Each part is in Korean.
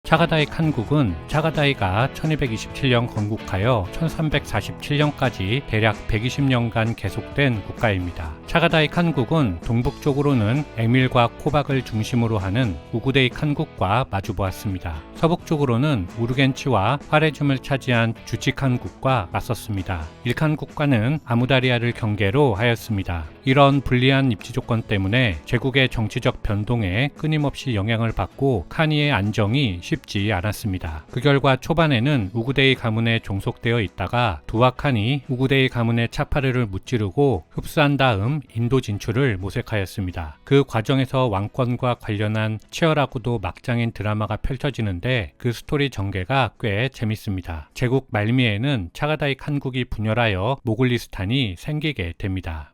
차가다이 칸국은 차가다이가 1227년 건국하여 1347년까지 대략 120년간 계속된 국가입니다. 차가다이 칸국은 동북쪽으로는 에밀과 코박을 중심으로 하는 우구데이 칸국과 마주보았습니다. 서북쪽으로는 우르겐치와 화레줌을 차지한 주치 칸국과 맞섰습니다. 일칸국과는 아무다리아를 경계로 하였습니다. 이런 불리한 입지 조건 때문에 제국의 정치적 변동에 끊임없이 영향을 받고 칸이의 안정이 쉽지 않았습니다. 그 결과 초반에는 우구데이 가문에 종속되어 있다가 두아칸이 우구데이 가문의 차파르를 무찌르고 흡수한 다음 인도 진출을 모색하였습니다. 그 과정에서 왕권과 관련한 치열하고도 막장인 드라마가 펼쳐지는데 그 스토리 전개가 꽤 재밌습니다. 제국 말미에는 차가다이 칸국이 분열하여 모글리스탄이 생기게 됩니다.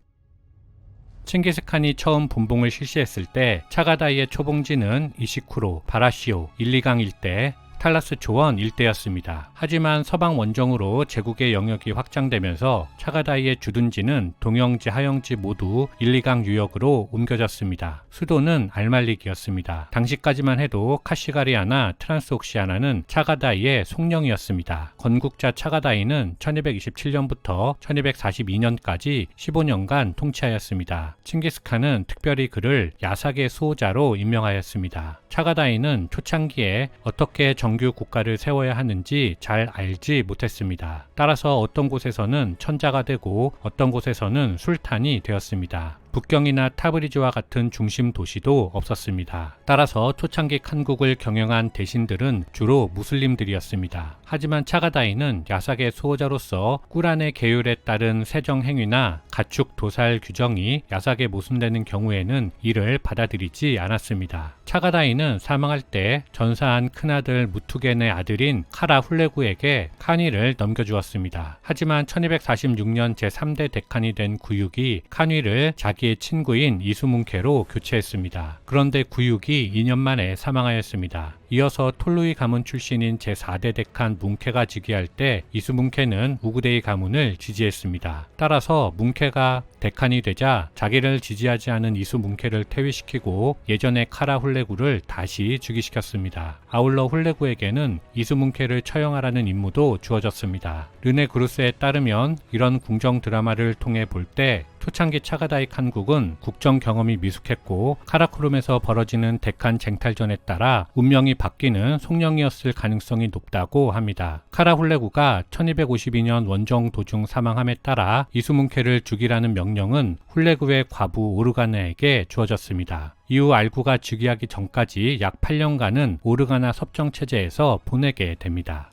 칭기스칸이 처음 분봉을 실시했을 때 차가다이의 초봉지는 이시쿠로, 바라시오, 1, 2강 일대, 탈라스 초원 일대였습니다. 하지만 서방 원정으로 제국의 영역이 확장되면서 차가다이의 주둔지는 동영지, 하영지 모두 1, 2강 유역으로 옮겨졌습니다. 수도는 알말릭이었습니다. 당시까지만 해도 카시가리아나 트란스옥시아나는 차가다이의 속령이었습니다. 건국자 차가다이는 1227년부터 1242년까지 15년간 통치하였습니다. 칭기스칸은 특별히 그를 야삭의 수호자로 임명하였습니다. 차가다이는 초창기에 어떻게 정규 국가를 세워야 하는지 잘 알지 못했습니다. 따라서 어떤 곳에서는 천자가 되고 어떤 곳에서는 술탄이 되었습니다. 북경이나 타브리즈와 같은 중심 도시도 없었습니다. 따라서 초창기 칸국을 경영한 대신들은 주로 무슬림들이었습니다. 하지만 차가다이는 야삭의 수호자로서 꾸란의 계율에 따른 세정 행위나 가축 도살 규정이 야삭에 모순되는 경우에는 이를 받아들이지 않았습니다. 차가다이는 사망할 때 전사한 큰아들 무투겐의 아들인 카라 훌레구에게 칸위를 넘겨주었습니다. 하지만 1246년 제3대 대칸이 된 구육이 칸위를 자기의 친구인 이수문케로 교체했습니다. 그런데 구육이 2년 만에 사망하였습니다. 이어서 톨루이 가문 출신인 제4대 대칸 문케가 즉위할 때 이수문케는 우구데이 가문을 지지했습니다. 따라서 문케가 대칸이 되자 자기를 지지하지 않은 이수문케를 퇴위시키고 예전의 카라 훌레구를 다시 즉위시켰습니다. 아울러 훌레구에게는 이수문케를 처형하라는 임무도 주어졌습니다. 르네 그루스에 따르면 이런 궁정 드라마를 통해 볼 때 초창기 차가다이 칸국은 국정 경험이 미숙했고 카라코룸에서 벌어지는 대칸 쟁탈전에 따라 운명이 바뀌는 속령이었을 가능성이 높다고 합니다. 카라 훌레구가 1252년 원정 도중 사망함에 따라 이수문케를 죽이라는 명령은 훌레구의 과부 오르가나에게 주어졌습니다. 이후 알구가 즉위하기 전까지 약 8년간은 오르가나 섭정체제에서 보내게 됩니다.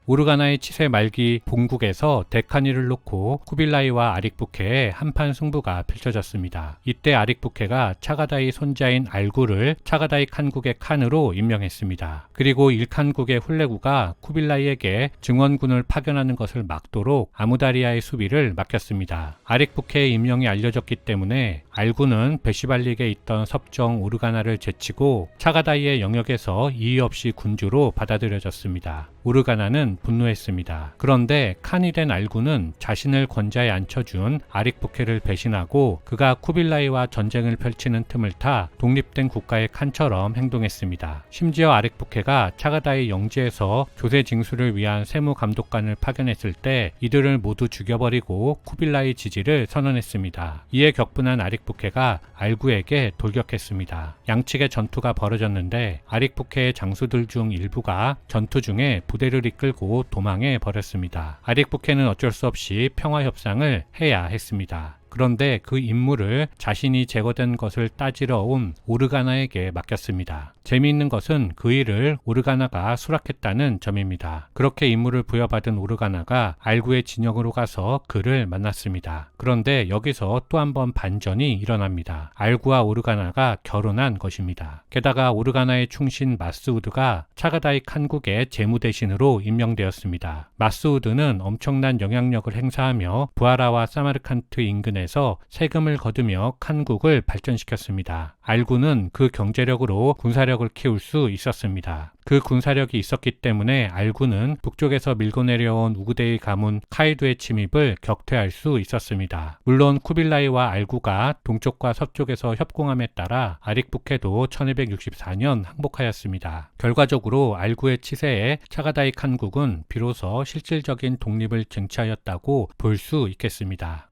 오르가나의 치세 말기 본국에서 데카니를 놓고 쿠빌라이와 아릭부케의 한판 승부가 펼쳐졌습니다. 이때 아릭부케가 차가다이 손자인 알구를 차가다이 칸국의 칸으로 임명했습니다. 그리고 일칸국의 훌레구가 쿠빌라이에게 증원군을 파견하는 것을 막도록 아무다리아의 수비를 맡겼습니다. 아릭부케의 임명이 알려졌기 때문에 알구는 베시발릭에 있던 섭정 오르가나를 제치고 차가다이의 영역에서 이의 없이 군주로 받아들여졌습니다. 오르가나는 분노했습니다. 그런데 칸이 된 알구는 자신을 권좌에 앉혀준 아릭부케를 배신하고 그가 쿠빌라이와 전쟁을 펼치는 틈을 타 독립된 국가의 칸처럼 행동했습니다. 심지어 아릭부케가 차가다이 영지에서 조세 징수를 위한 세무감독관을 파견했을 때 이들을 모두 죽여버리고 쿠빌라이 지지를 선언했습니다. 이에 격분한 아릭부케가 알구에게 돌격했습니다. 양측의 전투가 벌어졌는데 아릭부케의 장수들 중 일부가 전투 중에 부대를 이끌고 도망해 버렸습니다. 아릭부케는 어쩔 수 없이 평화협상을 해야 했습니다. 그런데 그 임무를 자신이 제거된 것을 따지러 온 오르가나에게 맡겼습니다. 재미있는 것은 그 일을 오르가나가 수락했다는 점입니다. 그렇게 임무를 부여받은 오르가나가 알구의 진영으로 가서 그를 만났습니다. 그런데 여기서 또 한 번 반전이 일어납니다. 알구와 오르가나가 결혼한 것입니다. 게다가 오르가나의 충신 마스우드가 차가다이 칸국의 재무대신으로 임명되었습니다. 마스우드는 엄청난 영향력을 행사하며 부하라와 사마르칸트 인근에 내서 세금을 거두며 칸국을 발전시켰습니다. 알구는 그 경제력으로 군사력을 키울 수 있었습니다. 그 군사력이 있었기 때문에 알구는 북쪽에서 밀고 내려온 우구데이 가문 카이두의 침입을 격퇴할 수 있었습니다. 물론 쿠빌라이와 알구가 동쪽과 서쪽에서 협공함에 따라 아릭북해도 1264년 항복하였습니다. 결과적으로 알구의 치세에 차가다이 칸국은 비로소 실질적인 독립을 쟁취하였다고 볼 수 있겠습니다.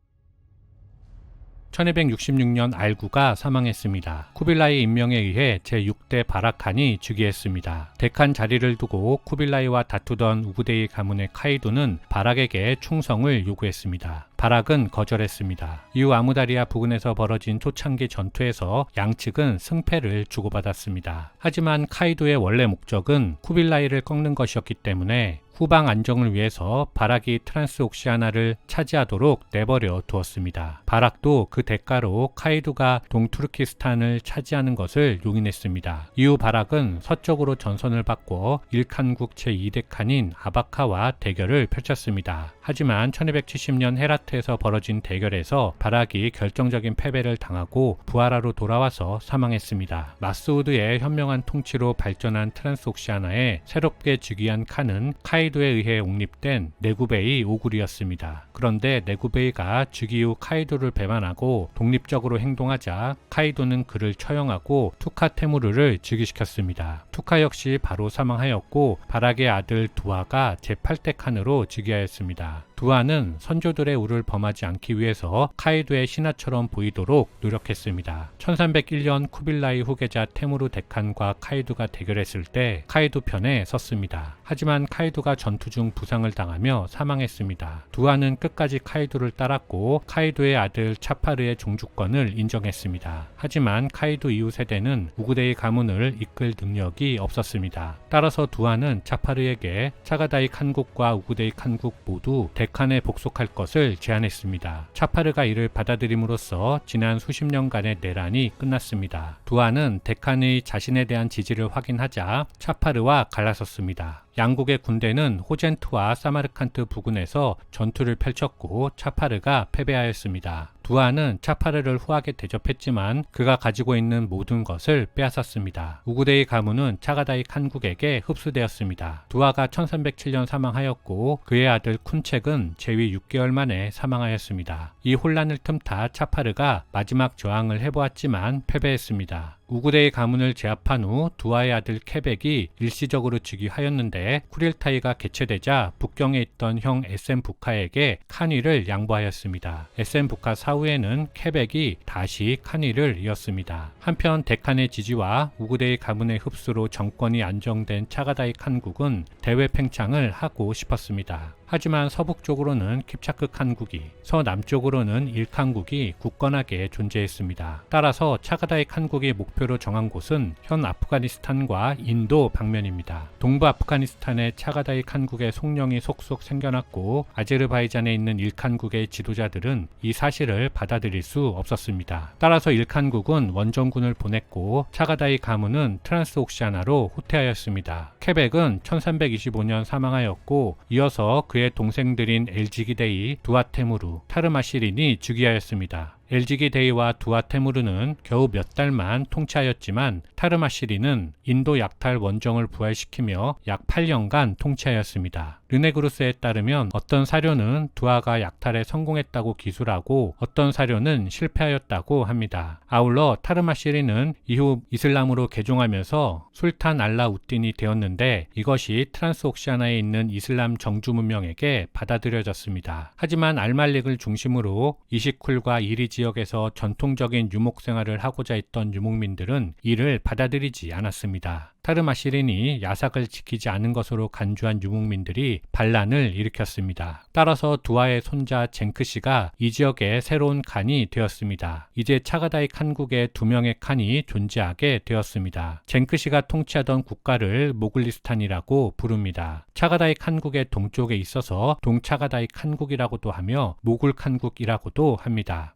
1266년 알구가 사망했습니다. 쿠빌라이 임명에 의해 제6대 바라칸이 즉위했습니다. 데칸 자리를 두고 쿠빌라이와 다투던 우구데이 가문의 카이두는 바락에게 충성을 요구했습니다. 바락은 거절했습니다. 이후 아무다리아 부근에서 벌어진 초창기 전투에서 양측은 승패를 주고받았습니다. 하지만 카이두의 원래 목적은 쿠빌라이를 꺾는 것이었기 때문에 후방 안정을 위해서 바락이 트란스옥시아나를 차지하도록 내버려 두었습니다. 바락도 그 대가로 카이두가 동투르키스탄을 차지하는 것을 용인했습니다. 이후 바락은 서쪽으로 전선을 바꿔 일칸국 제2대 칸인 아바카와 대결을 펼쳤습니다. 하지만 1270년 헤라트에서 벌어진 대결에서 바락이 결정적인 패배를 당하고 부하라로 돌아와서 사망했습니다. 마스우드의 현명한 통치로 발전한 트란스옥시아나에 새롭게 즉위한 칸은 카이두에 의해 옹립된 네구베이 오굴이었습니다. 그런데 네구베이가 즉위 후 카이두를 배반하고 독립적으로 행동하자 카이두는 그를 처형하고 투카 테무르를 즉위시켰습니다. 투카 역시 바로 사망하였고 바락의 아들 두아가 제8대 칸으로 즉위하였습니다. 두아는 선조들의 우를 범하지 않기 위해서 카이두의 신하처럼 보이도록 노력했습니다. 1301년 쿠빌라이 후계자 테무르 데칸과 카이두가 대결했을 때 카이두 편에 섰습니다. 하지만 카이두가 전투 중 부상을 당하며 사망했습니다. 두아는 끝까지 카이두를 따랐고 카이두의 아들 차파르의 종주권을 인정했습니다. 하지만 카이두 이후 세대는 우구데이 가문을 이끌 능력이 없었습니다. 따라서 두아는 차파르에게 차가다이 칸국과 우구데이 칸국 모두 데칸에 복속할 것을 제안했습니다. 차파르가 이를 받아들임으로써 지난 수십 년간의 내란이 끝났습니다. 두아는 데칸의 자신에 대한 지지를 확인하자 차파르와 갈라섰습니다. 양국의 군대는 호젠투와 사마르칸트 부근에서 전투를 펼쳤고 차파르가 패배하였습니다. 두아는 차파르를 후하게 대접했지만 그가 가지고 있는 모든 것을 빼앗았습니다. 우구데이 가문은 차가다이 칸국에게 흡수되었습니다. 두아가 1307년 사망하였고 그의 아들 쿤책은 재위 6개월 만에 사망하였습니다. 이 혼란을 틈타 차파르가 마지막 저항을 해보았지만 패배했습니다. 우구데이 가문을 제압한 후 두아의 아들 케벡이 일시적으로 즉위하였는데 쿠릴타이가 개최되자 북경에 있던 형 에센부카에게 칸위를 양보하였습니다. 에센부카 사후에는 케벡이 다시 칸위를 이었습니다. 한편 데칸의 지지와 우구데이 가문의 흡수로 정권이 안정된 차가다이 칸국은 대외 팽창을 하고 싶었습니다. 하지만 서북쪽으로는 킵차크 칸국이, 서남쪽으로는 일칸국이 굳건하게 존재했습니다. 따라서 차가다이 칸국이 목표로 정한 곳은 현 아프가니스탄과 인도 방면입니다. 동부 아프가니스탄의 차가다이 칸국의 속령이 속속 생겨났고 아제르바이잔에 있는 일칸국의 지도자들은 이 사실을 받아들일 수 없었습니다. 따라서 일칸국은 원정군을 보냈고 차가다이 가문은 트란스옥시아나로 후퇴하였습니다. 케벡은 1325년 사망하였고 이어서 그의 동생들인 엘지기데이, 두아테무르, 타르마시린이 즉위하였습니다. 엘지기데이와 두아테무르는 겨우 몇 달만 통치하였지만 타르마시린은 인도 약탈 원정을 부활시키며 약 8년간 통치하였습니다. 르네그루스에 따르면 어떤 사료는 두아가 약탈에 성공했다고 기술하고 어떤 사료는 실패하였다고 합니다. 아울러 타르마시린은 이후 이슬람으로 개종하면서 술탄 알라우딘이 되었는데 이것이 트란스옥시아나에 있는 이슬람 정주 문명에게 받아들여졌습니다. 하지만 알말릭을 중심으로 이시쿨과 이리 지역에서 전통적인 유목 생활을 하고자 했던 유목민들은 이를 받아들이지 않았습니다. 타르마시린이 야삭을 지키지 않은 것으로 간주한 유목민들이 반란을 일으켰습니다. 따라서 두아의 손자 쟁크시가 이 지역의 새로운 칸이 되었습니다. 이제 차가다이 칸국에 2명의 칸이 존재하게 되었습니다. 쟁크시가 통치하던 국가를 모글리스탄이라고 부릅니다. 차가다이 칸국의 동쪽에 있어서 동차가다이 칸국이라고도 하며 모굴 칸국이라고도 합니다.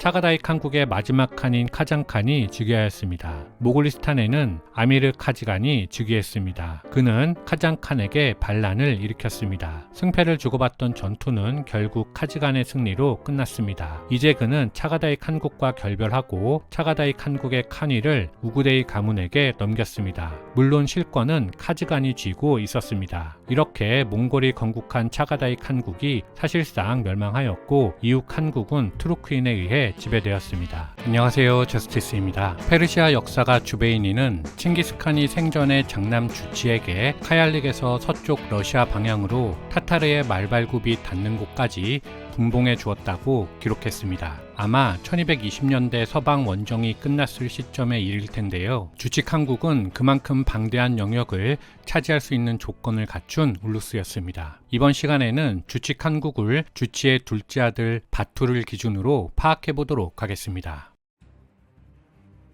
차가다이 칸국의 마지막 칸인 카장칸이 즉위하였습니다. 모골리스탄에는 아미르 카지간이 즉위했습니다. 그는 카장칸에게 반란을 일으켰습니다. 승패를 주고받던 전투는 결국 카지간의 승리로 끝났습니다. 이제 그는 차가다이 칸국과 결별하고 차가다이 칸국의 칸위를 우구데이 가문에게 넘겼습니다. 물론 실권은 카지간이 쥐고 있었습니다. 이렇게 몽골이 건국한 차가다이 칸국이 사실상 멸망하였고 이후 칸국은 투르크인에 의해 지배되었습니다. 안녕하세요, 저스티스입니다. 페르시아 역사가 주베이니는 칭기스칸이 생전에 장남 주치에게 카얄릭에서 서쪽 러시아 방향으로 타타르의 말발굽이 닿는 곳까지 분봉해 주었다고 기록했습니다. 아마 1220년대 서방 원정이 끝났을 시점의 일일 텐데요. 주치 칸국은 그만큼 방대한 영역을 차지할 수 있는 조건을 갖춘 울루스였습니다. 이번 시간에는 주치 칸국을 주치의 둘째 아들 바투를 기준으로 파악해 보도록 하겠습니다.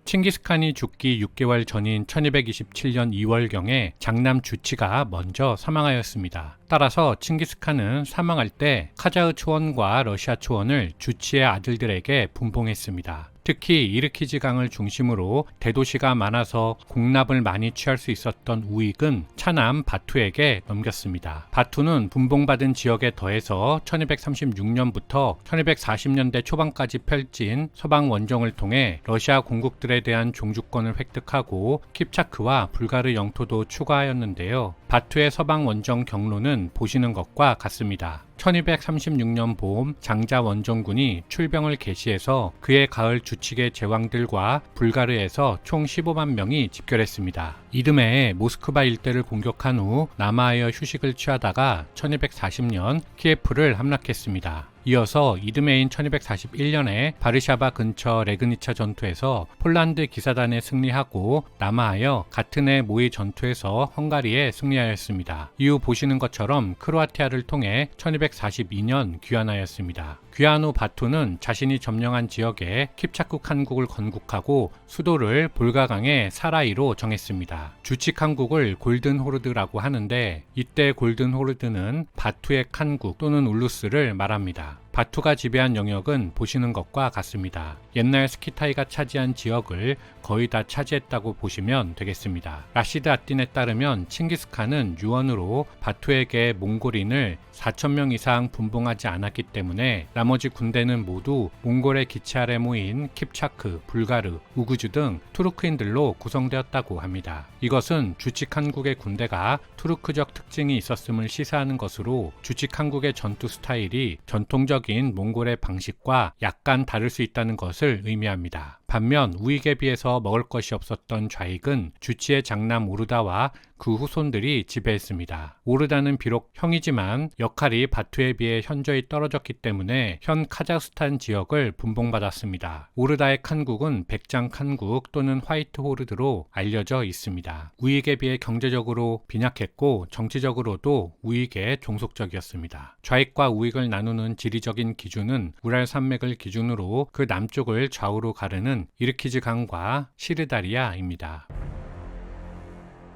칭기스칸이 죽기 6개월 전인 1227년 2월경에 장남 주치가 먼저 사망하였습니다. 따라서 칭기스칸은 사망할 때 카자흐 초원과 러시아 초원을 주치의 아들들에게 분봉했습니다. 특히 이르키즈 강을 중심으로 대도시가 많아서 공납을 많이 취할 수 있었던 우익은 차남 바투에게 넘겼습니다. 바투는 분봉받은 지역에 더해서 1236년부터 1240년대 초반까지 펼친 서방 원정을 통해 러시아 공국들에 대한 종주권을 획득하고 킵차크와 불가르 영토도 추가하였는데요. 바투의 서방 원정 경로는 보시는 것과 같습니다. 1236년 봄 장자 원정군이 출병을 개시해서 그해 가을 주치계 제왕들과 불가르에서 총 15만 명이 집결했습니다. 이듬해 모스크바 일대를 공격한 후 남하하여 휴식을 취하다가 1240년 키예프를 함락했습니다. 이어서 이듬해인 1241년에 바르샤바 근처 레그니차 전투에서 폴란드 기사단에 승리하고 남하하여 같은 해 모이 전투에서 헝가리에 승리하였습니다. 이후 보시는 것처럼 크로아티아를 통해 1242년 귀환하였습니다. 귀환 후 바투는 자신이 점령한 지역에 킵차크 칸국을 건국하고 수도를 볼가강의 사라이로 정했습니다. 주치 칸국을 골든 호르드라고 하는데 이때 골든 호르드는 바투의 칸국 또는 울루스를 말합니다. 바투가 지배한 영역은 보시는 것과 같습니다. 옛날 스키타이가 차지한 지역을 거의 다 차지했다고 보시면 되겠습니다. 라시드 아딘에 따르면 칭기스칸은 유언으로 바투에게 몽골인을 4,000명 이상 분봉하지 않았기 때문에 나머지 군대는 모두 몽골의 기치 아래 모인 킵차크, 불가르, 우구즈 등 투르크인들로 구성되었다고 합니다. 이것은 주치 칸국의 군대가 투르크적 특징이 있었음을 시사하는 것으로 주치 칸국의 전투 스타일이 전통적인 몽골의 방식과 약간 다를 수 있다는 것을 의미합니다. 반면 우익에 비해서 먹을 것이 없었던 좌익은 주치의 장남 오르다와 그 후손들이 지배했습니다. 오르다는 비록 형이지만 역할이 바투에 비해 현저히 떨어졌기 때문에 현 카자흐스탄 지역을 분봉받았습니다. 오르다의 칸국은 백장 칸국 또는 화이트 호르드로 알려져 있습니다. 우익에 비해 경제적으로 빈약했고 정치적으로도 우익에 종속적이었습니다. 좌익과 우익을 나누는 지리적인 기준은 우랄 산맥을 기준으로 그 남쪽을 좌우로 가르는 이르키즈 강과 시르다리아입니다.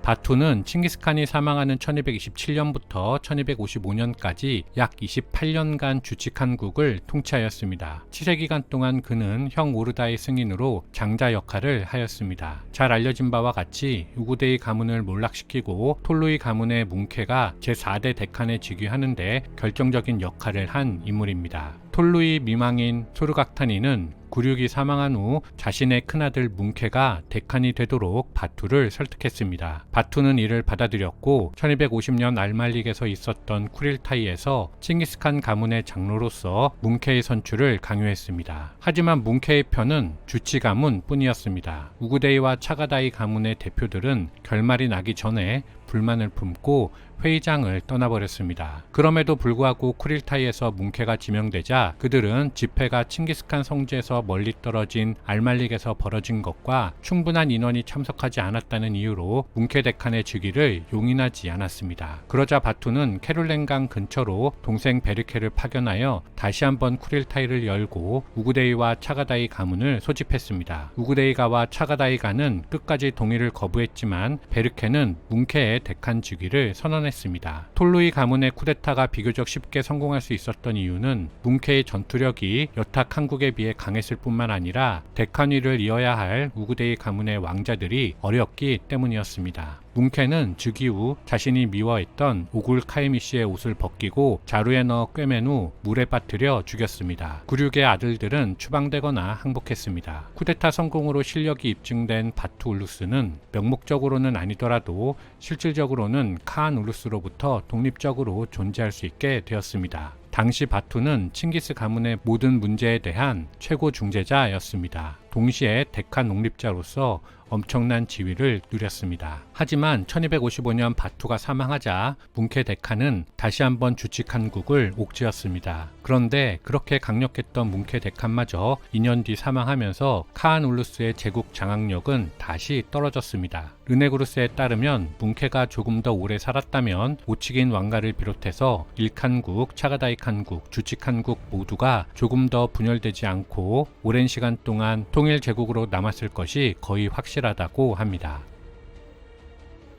바투는 칭기스칸이 사망하는 1227년부터 1255년까지 약 28년간 주치 칸국을 통치하였습니다. 치세기간 동안 그는 형 오르다의 승인으로 장자 역할을 하였습니다. 잘 알려진 바와 같이 우구데이 가문을 몰락시키고 톨루이 가문의 뭉케가 제4대 데칸에 즉위하는데 결정적인 역할을 한 인물입니다. 톨루이 미망인 소르각타니는 구륙이 사망한 후 자신의 큰아들 뭉케가 데칸이 되도록 바투를 설득했습니다. 바투는 이를 받아들였고 1250년 알말릭에서 있었던 쿠릴타이에서 칭기스칸 가문의 장로로서 뭉케의 선출을 강요했습니다. 하지만 뭉케의 편은 주치 가문 뿐이었습니다. 우구데이와 차가다이 가문의 대표들은 결말이 나기 전에 불만을 품고 회의장을 떠나버렸습니다. 그럼에도 불구하고 쿠릴타이에서 뭉케가 지명되자 그들은 집회가 칭기스칸 성지에서 멀리 떨어진 알말릭에서 벌어진 것과 충분한 인원이 참석하지 않았다는 이유로 뭉케 데칸의 즉위를 용인하지 않았습니다. 그러자 바투는 케룰렌강 근처로 동생 베르케를 파견하여 다시 한번 쿠릴타이를 열고 우구데이와 차가다이 가문을 소집했습니다. 우구데이가와 차가다이가는 끝까지 동의를 거부했지만 베르케는 뭉케의 데칸 즉위를 선언했습니다. 톨루이 가문의 쿠데타가 비교적 쉽게 성공할 수 있었던 이유는 뭉케의 전투력이 여타 한국에 비해 강했을 뿐만 아니라 데칸위를 이어야 할 우구데이 가문의 왕자들이 어렸기 때문이었습니다. 뭉케는 즉위 후 자신이 미워했던 오굴 카이미 씨의 옷을 벗기고 자루에 넣어 꿰맨 후 물에 빠뜨려 죽였습니다. 구륙의 아들들은 추방되거나 항복했습니다. 쿠데타 성공으로 실력이 입증된 바투 울루스는 명목적으로는 아니더라도 실질적으로는 카한 울루스로부터 독립적으로 존재할 수 있게 되었습니다. 당시 바투는 칭기스 가문의 모든 문제에 대한 최고 중재자였습니다. 동시에 데칸 농립자로서 엄청난 지위를 누렸습니다. 하지만 1255년 바투가 사망하자 뭉케 데칸은 다시 한번 주칙한국을 옥죄었습니다. 그런데 그렇게 강력했던 뭉케 데칸마저 2년 뒤 사망하면서 카한 울루스의 제국 장악력은 다시 떨어졌습니다. 르네그루스에 따르면 뭉케가 조금 더 오래 살았다면 오치긴 왕가를 비롯해서 일칸국, 차가다이 칸국, 주칙한국 모두가 조금 더 분열되지 않고 오랜 시간 동안 통일 제국으로 남았을 것이 거의 확실하다고 합니다.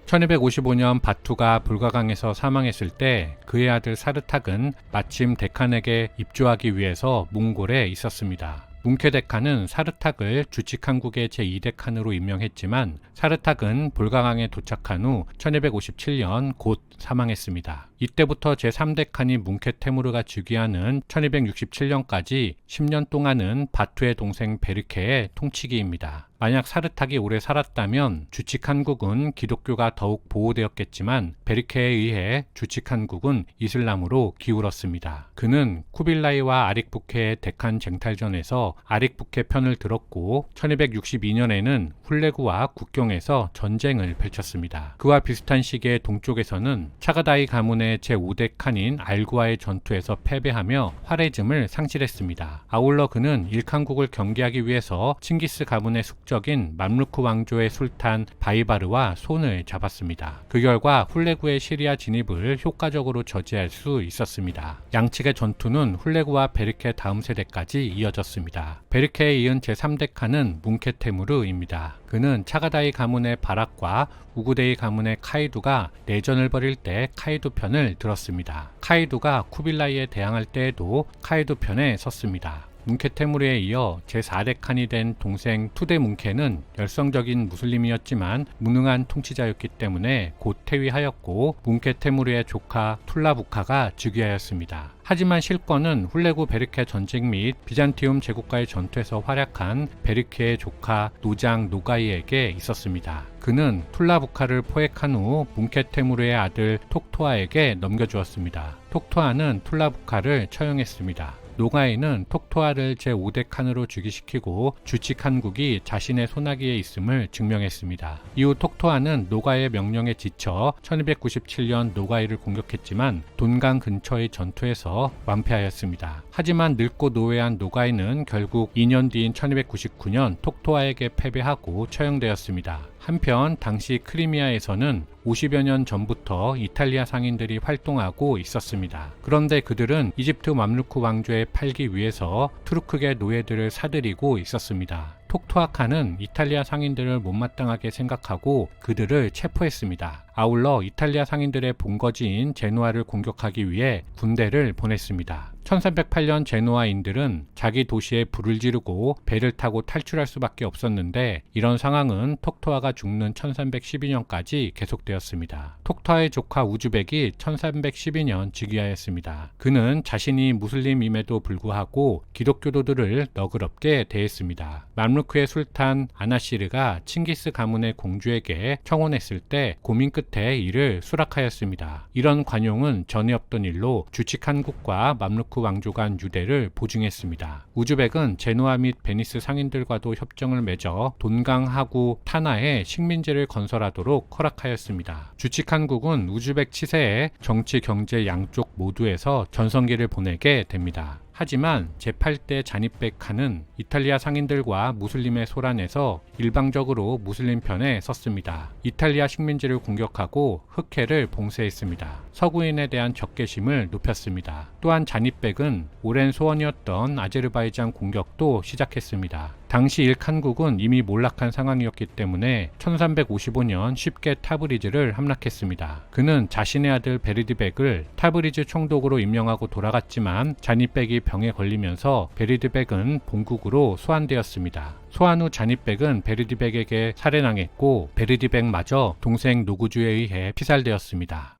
1255년 바투가 불가강에서 사망했을 때 그의 아들 사르탁은 마침 데칸에게 입조하기 위해서 몽골에 있었습니다. 뭉케 데칸은 사르탁을 주칙한국의 제2데칸으로 임명했지만 사르탁은 볼가강에 도착한 후 1257년 곧 사망했습니다. 이때부터 제3데칸인 뭉케 테무르가 즉위하는 1267년까지 10년 동안은 바투의 동생 베르케의 통치기입니다. 만약 사르탁이 오래 살았다면 주칙한국은 기독교가 더욱 보호되었겠지만 베르케에 의해 주칙한국은 이슬람으로 기울었습니다. 그는 쿠빌라이와 아릭부케의 데칸 쟁탈전에서 아릭부케 편을 들었고 1262년에는 훌레구와 국경에서 전쟁을 펼쳤습니다. 그와 비슷한 시기에 동쪽에서는 차가다이 가문의 제5데칸인 알구와의 전투에서 패배하며 화레즘을 상실했습니다. 아울러 그는 일칸국을 경계하기 위해서 칭기스 가문의 숙적인 맘루크 왕조의 술탄 바이바르와 손을 잡았습니다. 그 결과 훌레구의 시리아 진입을 효과적으로 저지할 수 있었습니다. 양측의 전투는 훌레구와 베르케 다음 세대까지 이어졌습니다. 베르케에 이은 제3데칸은 뭉케 테무르입니다. 그는 차가다이 가문의 바락과 우구데이 가문의 카이두가 내전을 벌일 때 카이두 편을 들었습니다. 카이두가 쿠빌라이에 대항할 때에도 카이두 편에 섰습니다. 뭉케 테무르에 이어 제4데칸이 된 동생 투데 뭉케는 열성적인 무슬림이었지만 무능한 통치자였기 때문에 곧 퇴위하였고 뭉케 테무르의 조카 툴라부카가 즉위하였습니다. 하지만 실권은 훌레구 베르케 전쟁 및 비잔티움 제국과의 전투에서 활약한 베르케의 조카 노장 노가이에게 있었습니다. 그는 툴라부카를 포획한 후 뭉케 테무르의 아들 톡토아에게 넘겨주었습니다. 톡토아는 툴라부카를 처형했습니다. 노가이는 톡토아를 제5데칸으로 즉위시키고 주칙한국이 자신의 손아귀에 있음을 증명했습니다. 이후 톡토아는 노가이의 명령에 지쳐 1297년 노가이를 공격했지만 돈강 근처의 전투에서 완패하였습니다. 하지만 늙고 노회한 노가이는 결국 2년 뒤인 1299년 톡토아에게 패배하고 처형되었습니다. 한편 당시 크리미아에서는 50여 년 전부터 이탈리아 상인들이 활동하고 있었습니다. 그런데 그들은 이집트 맘루크 왕조에 팔기 위해서 투르크계 노예들을 사들이고 있었습니다. 톡토아칸은 이탈리아 상인들을 못마땅하게 생각하고 그들을 체포했습니다. 아울러 이탈리아 상인들의 본거지인 제누아를 공격하기 위해 군대를 보냈습니다. 1308년 제누아인들은 자기 도시에 불을 지르고 배를 타고 탈출할 수밖에 없었는데 이런 상황은 톡토아가 죽는 1312년까지 계속되었습니다. 톡토아의 조카 우즈벡이 1312년 즉위하였습니다. 그는 자신이 무슬림임에도 불구하고 기독교도들을 너그럽게 대했습니다. 맘루크의 술탄 아나시르가 칭기스 가문의 공주에게 청혼했을 때 고민 끝에 이를 수락하였습니다. 이런 관용은 전에 없던 일로 주칙한국과 맘루크 왕조 간 유대를 보증했습니다. 우즈벡은 제누아 및 베니스 상인들과도 협정을 맺어 돈강하구 타나에 식민지를 건설하도록 허락하였습니다. 주칙한국은 우즈벡 치세에 정치, 경제 양쪽 모두에서 전성기를 보내게 됩니다. 하지만 제8대 자니벡 칸은 이탈리아 상인들과 무슬림의 소란에서 일방적으로 무슬림 편에 섰습니다. 이탈리아 식민지를 공격하고 흑해를 봉쇄했습니다. 서구인에 대한 적개심을 높였습니다. 또한 자니벡은 오랜 소원이었던 아제르바이잔 공격도 시작했습니다. 당시 일칸국은 이미 몰락한 상황이었기 때문에 1355년 쉽게 타브리즈를 함락했습니다. 그는 자신의 아들 베르디백을 타브리즈 총독으로 임명하고 돌아갔지만 자니백이 병에 걸리면서 베르디백은 본국으로 소환되었습니다. 소환 후 자니백은 베르디백에게 살해당했고 베르디백마저 동생 노구주에 의해 피살되었습니다.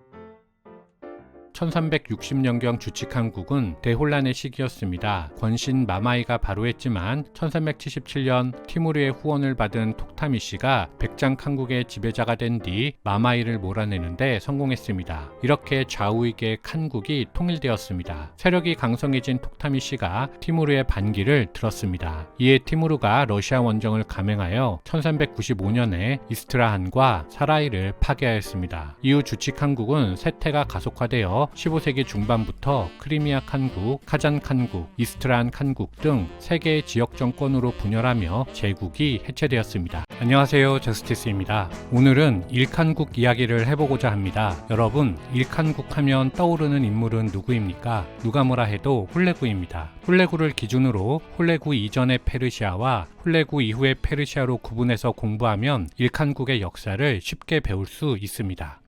1360년경 주치칸국은 대혼란의 시기였습니다. 권신 마마이가 바로했지만 1377년 티무르의 후원을 받은 톡타미씨가 백장 칸국의 지배자가 된 뒤 마마이를 몰아내는데 성공했습니다. 이렇게 좌우익의 칸국이 통일되었습니다. 세력이 강성해진 톡타미씨가 티무르의 반기를 들었습니다. 이에 티무르가 러시아 원정을 감행하여 1395년에 이스트라한과 사라이를 파괴하였습니다. 이후 주치칸국은 쇠퇴가 가속화되어 15세기 중반부터 크리미아 칸국, 카잔 칸국, 이스트라한 칸국 등 3개의 지역 정권으로 분열하며 제국이 해체되었습니다. 안녕하세요, 저스티스입니다. 오늘은 일칸국 이야기를 해보고자 합니다. 여러분, 일칸국 하면 떠오르는 인물은 누구입니까? 누가 뭐라 해도 훌레구입니다. 훌레구를 기준으로 훌레구 이전의 페르시아와 훌레구 이후의 페르시아로 구분해서 공부하면 일칸국의 역사를 쉽게 배울 수 있습니다.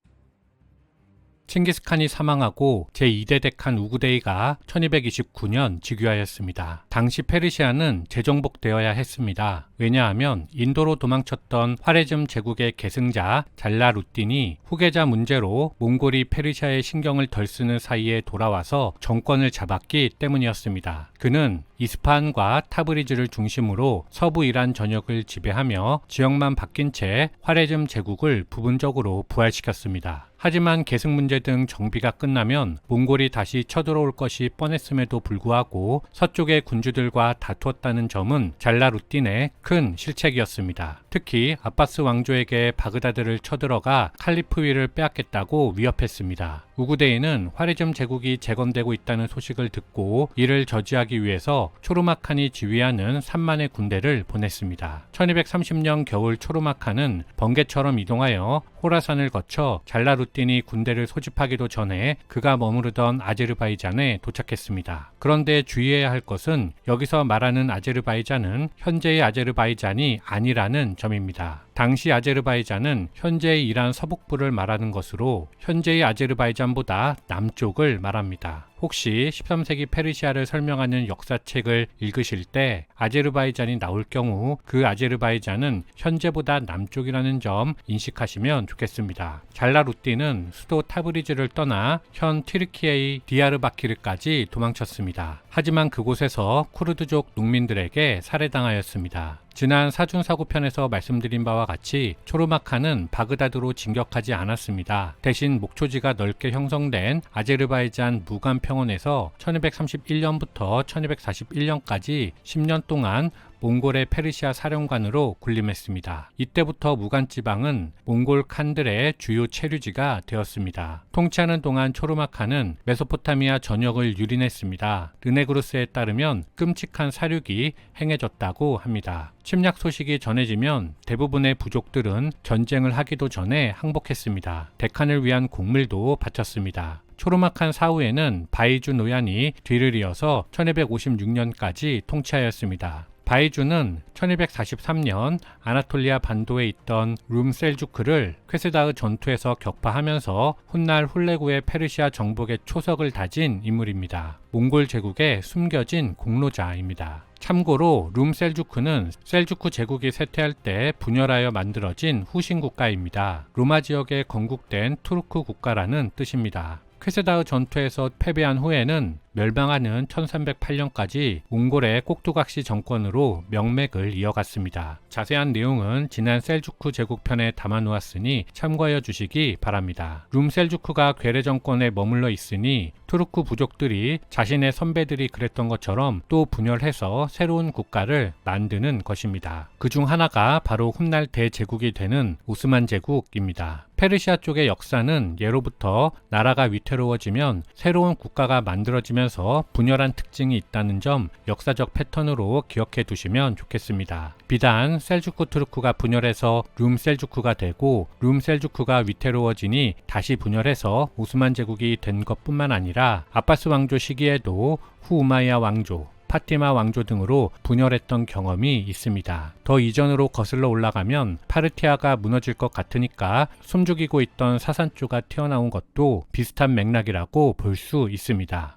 칭기스칸이 사망하고 제2대 데칸 우구데이가 1229년 즉위하였습니다. 당시 페르시아는 재정복되어야 했습니다. 왜냐하면 인도로 도망쳤던 화레즘 제국의 계승자 잘라루틴이 후계자 문제로 몽골이 페르시아의 신경을 덜 쓰는 사이에 돌아와서 정권을 잡았기 때문이었습니다. 그는 이스파한과 타브리즈를 중심으로 서부 이란 전역을 지배하며 지역만 바뀐 채 화레즘 제국을 부분적으로 부활시켰습니다. 하지만 계승 문제 등 정비가 끝나면 몽골이 다시 쳐들어올 것이 뻔했음에도 불구하고 서쪽의 군주들과 다투었다는 점은 잘라루틴의 큰 실책이었습니다. 특히 아바스 왕조에게 바그다드를 쳐들어가 칼리프위를 빼앗겠다고 위협했습니다. 우구데이는 화레즘 제국이 재건되고 있다는 소식을 듣고 이를 저지하기 위해서 초르마칸이 지휘하는 3만의 군대를 보냈습니다. 1230년 겨울 초르마칸은 번개처럼 이동하여 호라산을 거쳐 잘라루틴이 군대를 소집하기도 전에 그가 머무르던 아제르바이잔에 도착했습니다. 그런데 주의해야 할 것은 여기서 말하는 아제르바이잔은 현재의 아제르바이잔이 아니라는 점입니다. 당시 아제르바이잔은 현재의 이란 서북부를 말하는 것으로 현재의 아제르바이잔보다 남쪽을 말합니다. 혹시 13세기 페르시아를 설명하는 역사책을 읽으실 때 아제르바이잔이 나올 경우 그 아제르바이잔은 현재보다 남쪽이라는 점 인식하시면 좋겠습니다. 잘라루틴은 수도 타브리즈를 떠나 현 튀르키예의 디야르바키르까지 도망쳤습니다. 하지만 그곳에서 쿠르드족 농민들에게 살해당하였습니다. 지난 사준사구편에서 말씀드린 바와 같이 초르마칸은 바그다드로 진격하지 않았습니다. 대신 목초지가 넓게 형성된 아제르바이잔 무간 평원에서 1231년부터 1241년까지 10년 동안 몽골의 페르시아 사령관으로 군림했습니다. 이때부터 무간 지방은 몽골 칸들의 주요 체류지가 되었습니다. 통치하는 동안 초르마칸은 메소포타미아 전역을 유린했습니다. 르네그루스에 따르면 끔찍한 사륙이 행해졌다고 합니다. 침략 소식이 전해지면 대부분의 부족들은 전쟁을 하기도 전에 항복했습니다. 데칸을 위한 곡물도 바쳤습니다. 초르마칸 사후에는 바이주 노얀이 뒤를 이어서 1256년까지 통치하였습니다. 바이주는 1243년 아나톨리아 반도에 있던 룸셀주크를 쾌세다의 전투에서 격파하면서 훗날 훌레구의 페르시아 정복의 초석을 다진 인물입니다. 몽골 제국의 숨겨진 공로자입니다. 참고로 룸셀주크는 셀주크 제국이 쇠퇴할 때 분열하여 만들어진 후신 국가입니다. 로마 지역에 건국된 투르크 국가라는 뜻입니다. 쾌세다의 전투에서 패배한 후에는 멸망하는 1308년까지 몽골의 꼭두각시 정권으로 명맥을 이어갔습니다. 자세한 내용은 지난 셀주크 제국편에 담아놓았으니 참고하여 주시기 바랍니다. 룸셀주크가 괴뢰 정권에 머물러 있으니 투르크 부족들이 자신의 선배들이 그랬던 것처럼 또 분열해서 새로운 국가를 만드는 것입니다. 그중 하나가 바로 훗날 대제국이 되는 오스만 제국입니다. 페르시아 쪽의 역사는 예로부터 나라가 위태로워지면 새로운 국가가 만들어지면서 분열한 특징이 있다는 점 역사적 패턴으로 기억해 두시면 좋겠습니다. 비단 셀주크 투르크가 분열해서 룸셀주크가 되고 룸셀주크가 위태로워지니 다시 분열해서 오스만 제국이 된 것뿐만 아니라 아바스 왕조 시기에도 후 우마이야 왕조, 파티마 왕조 등으로 분열했던 경험이 있습니다. 더 이전으로 거슬러 올라가면 파르티아가 무너질 것 같으니까 숨죽이고 있던 사산조가 튀어나온 것도 비슷한 맥락이라고 볼 수 있습니다.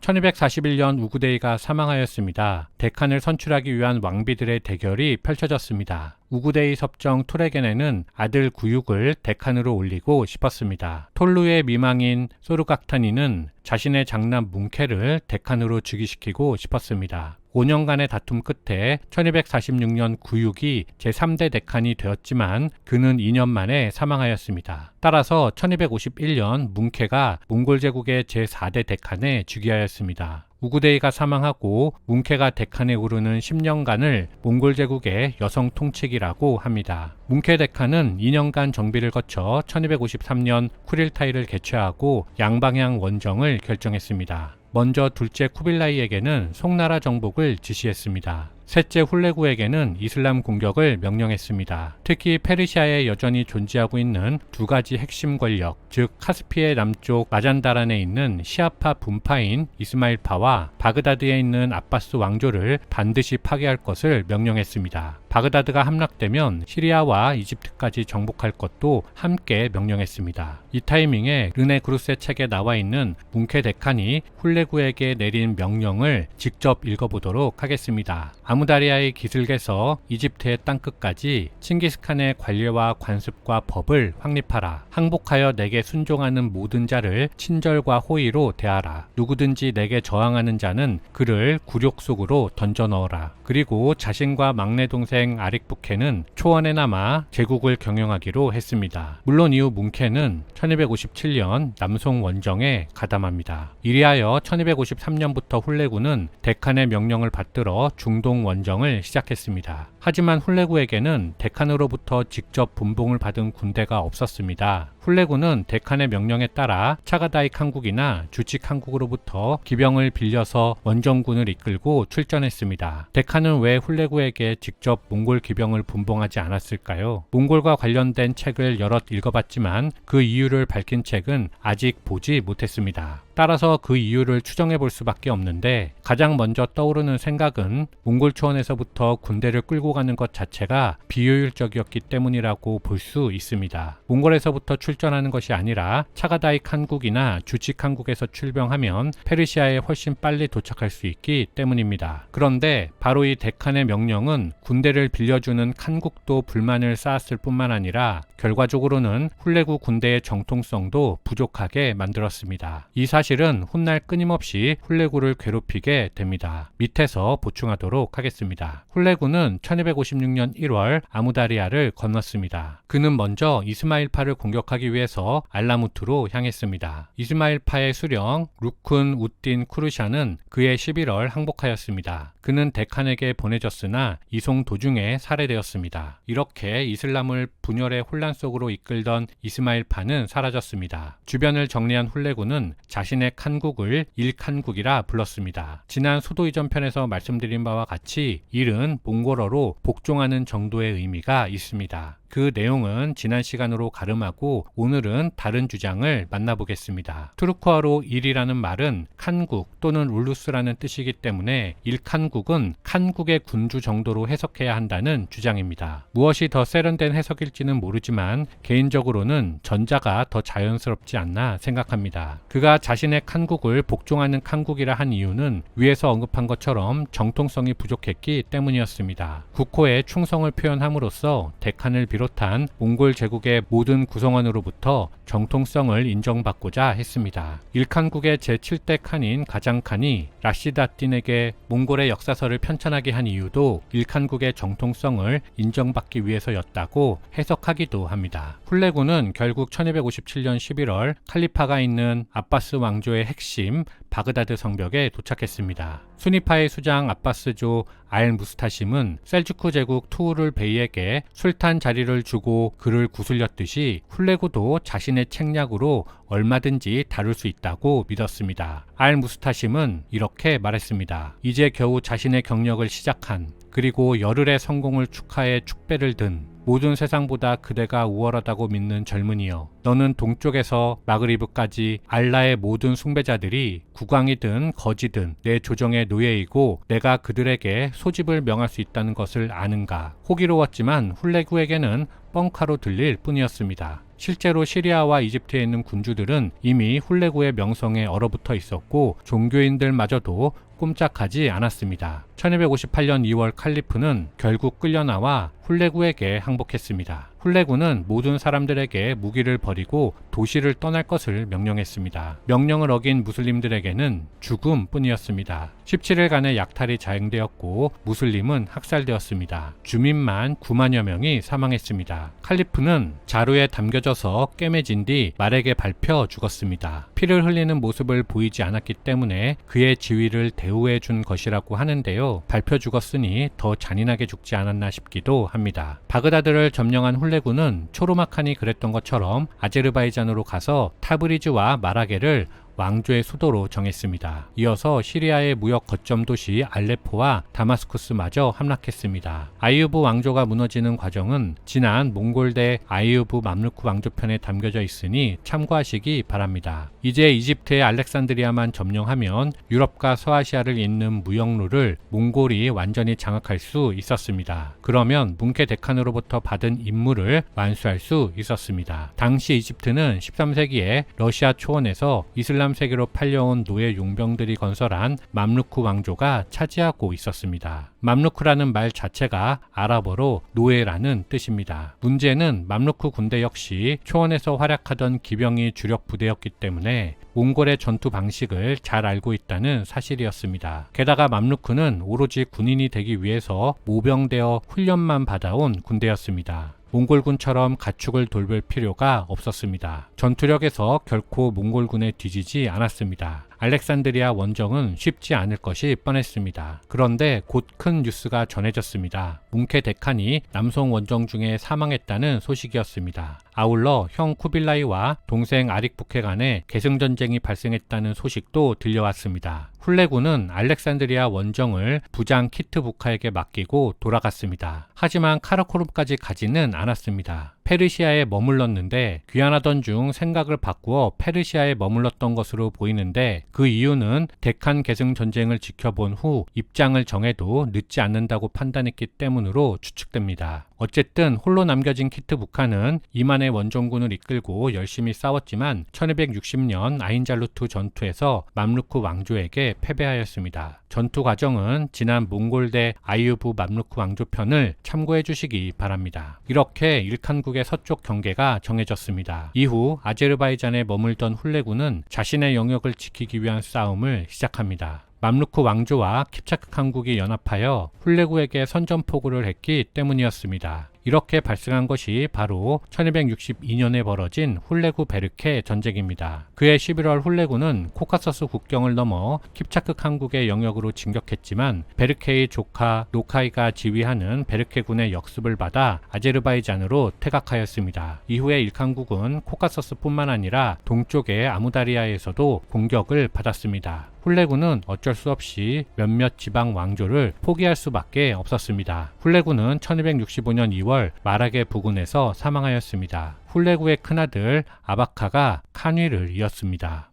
1241년 우구데이가 사망하였습니다. 데칸을 선출하기 위한 왕비들의 대결이 펼쳐졌습니다. 우구데이 섭정 투레겐에는 아들 구육을 데칸으로 올리고 싶었습니다. 톨루의 미망인 소르각타니는 자신의 장남 뭉케를 데칸으로 즉위시키고 싶었습니다. 5년간의 다툼 끝에 1246년 구육이 제3대 데칸이 되었지만 그는 2년 만에 사망하였습니다. 따라서 1251년 뭉케가 몽골 제국의 제4대 데칸에 즉위하였습니다. 우구데이가 사망하고 뭉케가 데칸에 오르는 10년간을 몽골 제국의 여성 통치기라고 합니다. 뭉케 데칸은 2년간 정비를 거쳐 1253년 쿠릴타이를 개최하고 양방향 원정을 결정했습니다. 먼저 둘째 쿠빌라이에게는 송나라 정복을 지시했습니다. 셋째 훌레구에게는 이슬람 공격을 명령했습니다. 특히 페르시아에 여전히 존재하고 있는 두 가지 핵심 권력, 즉 카스피의 남쪽 마잔다란에 있는 시아파 분파인 이스마일파와 바그다드에 있는 아바스 왕조를 반드시 파괴할 것을 명령했습니다. 바그다드가 함락되면 시리아와 이집트까지 정복할 것도 함께 명령했습니다. 이 타이밍에 르네 그루스의 책에 나와 있는 뭉케 데칸이 훌레구에게 내린 명령을 직접 읽어보도록 하겠습니다. 아무다리아의 기슭에서 이집트의 땅끝까지 칭기스칸의 관례와 관습과 법을 확립하라. 항복하여 내게 순종하는 모든 자를 친절과 호의로 대하라. 누구든지 내게 저항하는 자는 그를 굴욕 속으로 던져 넣어라. 그리고 자신과 막내 동생 아릭부케는 초원에 남아 제국을 경영하기로 했습니다. 물론 이후 뭉케는 1257년 남송 원정에 가담합니다. 이리하여 1253년부터 훌레구는 데칸의 명령을 받들어 중동 원정을 시작했습니다. 하지만 훌레구에게는 데칸으로부터 직접 분봉을 받은 군대가 없었습니다. 훌레구는 데칸의 명령에 따라 차가다이 칸국이나 주치 칸국으로부터 기병을 빌려서 원정군을 이끌고 출전했습니다. 데칸은 왜 훌레구에게 직접 몽골 기병을 분봉하지 않았을까요? 몽골과 관련된 책을 여럿 읽어봤지만 그 이유를 밝힌 책은 아직 보지 못했습니다. 따라서 그 이유를 추정해 볼 수밖에 없는데 가장 먼저 떠오르는 생각은 몽골 초원에서부터 군대를 끌고 가는 것 자체가 비효율적이었기 때문이라고 볼 수 있습니다. 몽골에서부터 출전하는 것이 아니라 차가다이 칸국이나 주치 칸국에서 출병하면 페르시아에 훨씬 빨리 도착할 수 있기 때문입니다. 그런데 바로 이 데칸의 명령은 군대를 빌려주는 칸국도 불만을 쌓았을 뿐만 아니라 결과적으로는 훌레구 군대의 정통성도 부족하게 만들었습니다. 이 사실은 훗날 끊임없이 훌레구를 괴롭히게 됩니다. 밑에서 보충하도록 하겠습니다. 훌레구는 1256년 1월 아무다리아를 건넜습니다. 그는 먼저 이스마일파를 공격하기 위해서 알라무트로 향했습니다. 이스마일파의 수령 루쿤 우딘 쿠르샤는 그해 11월 항복하였습니다. 그는 데칸에게 보내졌으나 이송 도중에 살해되었습니다. 이렇게 이슬람을 분열의 혼란 속으로 이끌던 이스마일파는 사라졌습니다. 주변을 정리한 훌레구는 자신의 칸국을 일칸국이라 불렀습니다. 지난 수도이전 편에서 말씀드린 바와 같이 일은 몽골어로 복종하는 정도의 의미가 있습니다. 그 내용은 지난 시간으로 가름하고 오늘은 다른 주장을 만나보겠습니다. 투르크어로 일이라는 말은 칸국 또는 울루스라는 뜻이기 때문에 일칸국은 칸국의 군주 정도로 해석해야 한다는 주장입니다. 무엇이 더 세련된 해석일지는 모르지만 개인적으로는 전자가 더 자연스럽지 않나 생각합니다. 그가 자신의 칸국을 복종하는 칸국이라 한 이유는 위에서 언급한 것처럼 정통성이 부족했기 때문이었습니다. 국호에 충성을 표현함으로써 데칸을 비롯한 몽골 제국의 모든 구성원으로부터 정통성을 인정받고자 했습니다. 일칸국의 제7대 칸인 가장칸이 라시다딘에게 몽골의 역사서를 편찬하게 한 이유도 일칸국의 정통성을 인정받기 위해서였다고 해석하기도 합니다. 훌레구는 결국 1257년 11월 칼리파가 있는 아바스 왕조의 핵심 바그다드 성벽에 도착했습니다. 수니파의 수장 아바스조 알 무스타심은 셀주크 제국 투우를 베이에게 술탄 자리를 주고 그를 구슬렸듯이 훌레구도 자신의 책략으로 얼마든지 다룰 수 있다고 믿었습니다. 알 무스타심은 이렇게 말했습니다. 이제 겨우 자신의 경력을 시작한 그리고 열흘의 성공을 축하해 축배를 든 모든 세상보다 그대가 우월하다고 믿는 젊은이여, 너는 동쪽에서 마그리브까지 알라의 모든 숭배자들이 국왕이든 거지든 내 조정의 노예이고 내가 그들에게 소집을 명할 수 있다는 것을 아는가. 호기로웠지만 훌레구에게는 뻥카로 들릴 뿐이었습니다. 실제로 시리아와 이집트에 있는 군주들은 이미 훌레구의 명성에 얼어붙어 있었고 종교인들마저도 꼼짝하지 않았습니다. 1258년 2월 칼리프는 결국 끌려나와 훌레구에게 항복했습니다. 훌레구는 모든 사람들에게 무기를 버리고 도시를 떠날 것을 명령했습니다. 명령을 어긴 무슬림들에게는 죽음뿐이었습니다. 17일간의 약탈이 자행되었고 무슬림은 학살되었습니다. 주민만 9만여 명이 사망했습니다. 칼리프는 자루에 담겨져서 꿰매진 뒤 말에게 밟혀 죽었습니다. 피를 흘리는 모습을 보이지 않았기 때문에 그의 지위를 대우해 준 것이라고 하는데요. 밟혀 죽었으니 더 잔인하게 죽지 않았나 싶기도 합니다. 바그다드를 점령한 훌레구는 초로마칸이 그랬던 것처럼 아제르바이잔으로 가서 타브리즈와 마라게를 왕조의 수도로 정했습니다. 이어서 시리아의 무역 거점 도시 알레포와 다마스쿠스마저 함락했습니다. 아이유브 왕조가 무너지는 과정은 지난 몽골 대 아이유브 맘루크 왕조편에 담겨져 있으니 참고하시기 바랍니다. 이제 이집트의 알렉산드리아만 점령하면 유럽과 서아시아를 잇는 무역로를 몽골이 완전히 장악할 수 있었습니다. 그러면 뭉케 데칸으로부터 받은 임무를 완수할 수 있었습니다. 당시 이집트는 13세기에 러시아 초원에서 이슬람 세계로 팔려온 노예 용병들이 건설한 맘루크 왕조가 차지하고 있었습니다. 맘루크라는 말 자체가 아랍어로 노예라는 뜻입니다. 문제는 맘루크 군대 역시 초원에서 활약하던 기병이 주력 부대였기 때문에 몽골의 전투 방식을 잘 알고 있다는 사실이었습니다. 게다가 맘루크는 오로지 군인이 되기 위해서 모병되어 훈련만 받아온 군대였습니다. 몽골군처럼 가축을 돌볼 필요가 없었습니다. 전투력에서 결코 몽골군에 뒤지지 않았습니다. 알렉산드리아 원정은 쉽지 않을 것이 뻔했습니다. 그런데 곧 큰 뉴스가 전해졌습니다. 뭉케 데칸이 남송 원정 중에 사망했다는 소식이었습니다. 아울러 형 쿠빌라이와 동생 아릭부케 간에 계승전쟁이 발생했다는 소식도 들려왔습니다. 훌레구는 알렉산드리아 원정을 부장 키트부카에게 맡기고 돌아갔습니다. 하지만 카라코름까지 가지는 않았습니다. 페르시아에 머물렀는데 귀환하던 중 생각을 바꾸어 페르시아에 머물렀던 것으로 보이는데 그 이유는 데칸 계승 전쟁을 지켜본 후 입장을 정해도 늦지 않는다고 판단했기 때문으로 추측됩니다. 어쨌든 홀로 남겨진 키트부카는 이만의 원정군을 이끌고 열심히 싸웠지만 1260년 아인잘루트 전투에서 맘루크 왕조에게 패배하였습니다. 전투 과정은 지난 몽골 대 아이유브 맘루크 왕조편을 참고해 주시기 바랍니다. 이렇게 일칸국의 서쪽 경계가 정해졌습니다. 이후 아제르바이잔에 머물던 훌레구는 자신의 영역을 지키기 위한 싸움을 시작합니다. 맘루크 왕조와 킵차크 칸국이 연합하여 훌레구에게 선전포고를 했기 때문이었습니다. 이렇게 발생한 것이 바로 1262년에 벌어진 훌레구 베르케 전쟁입니다. 그해 11월 훌레구는 코카서스 국경을 넘어 킵차크 칸국의 영역으로 진격했지만 베르케의 조카 노카이가 지휘하는 베르케군의 역습을 받아 아제르바이잔으로 퇴각하였습니다. 이후에 일칸국은 코카서스뿐만 아니라 동쪽의 아무다리아에서도 공격을 받았습니다. 훌레구는 어쩔 수 없이 몇몇 지방 왕조를 포기할 수밖에 없었습니다. 훌레구는 1265년 2월 마라게 부근에서 사망하였습니다. 훌레구의 큰아들 아바카가 칸위를 이었습니다.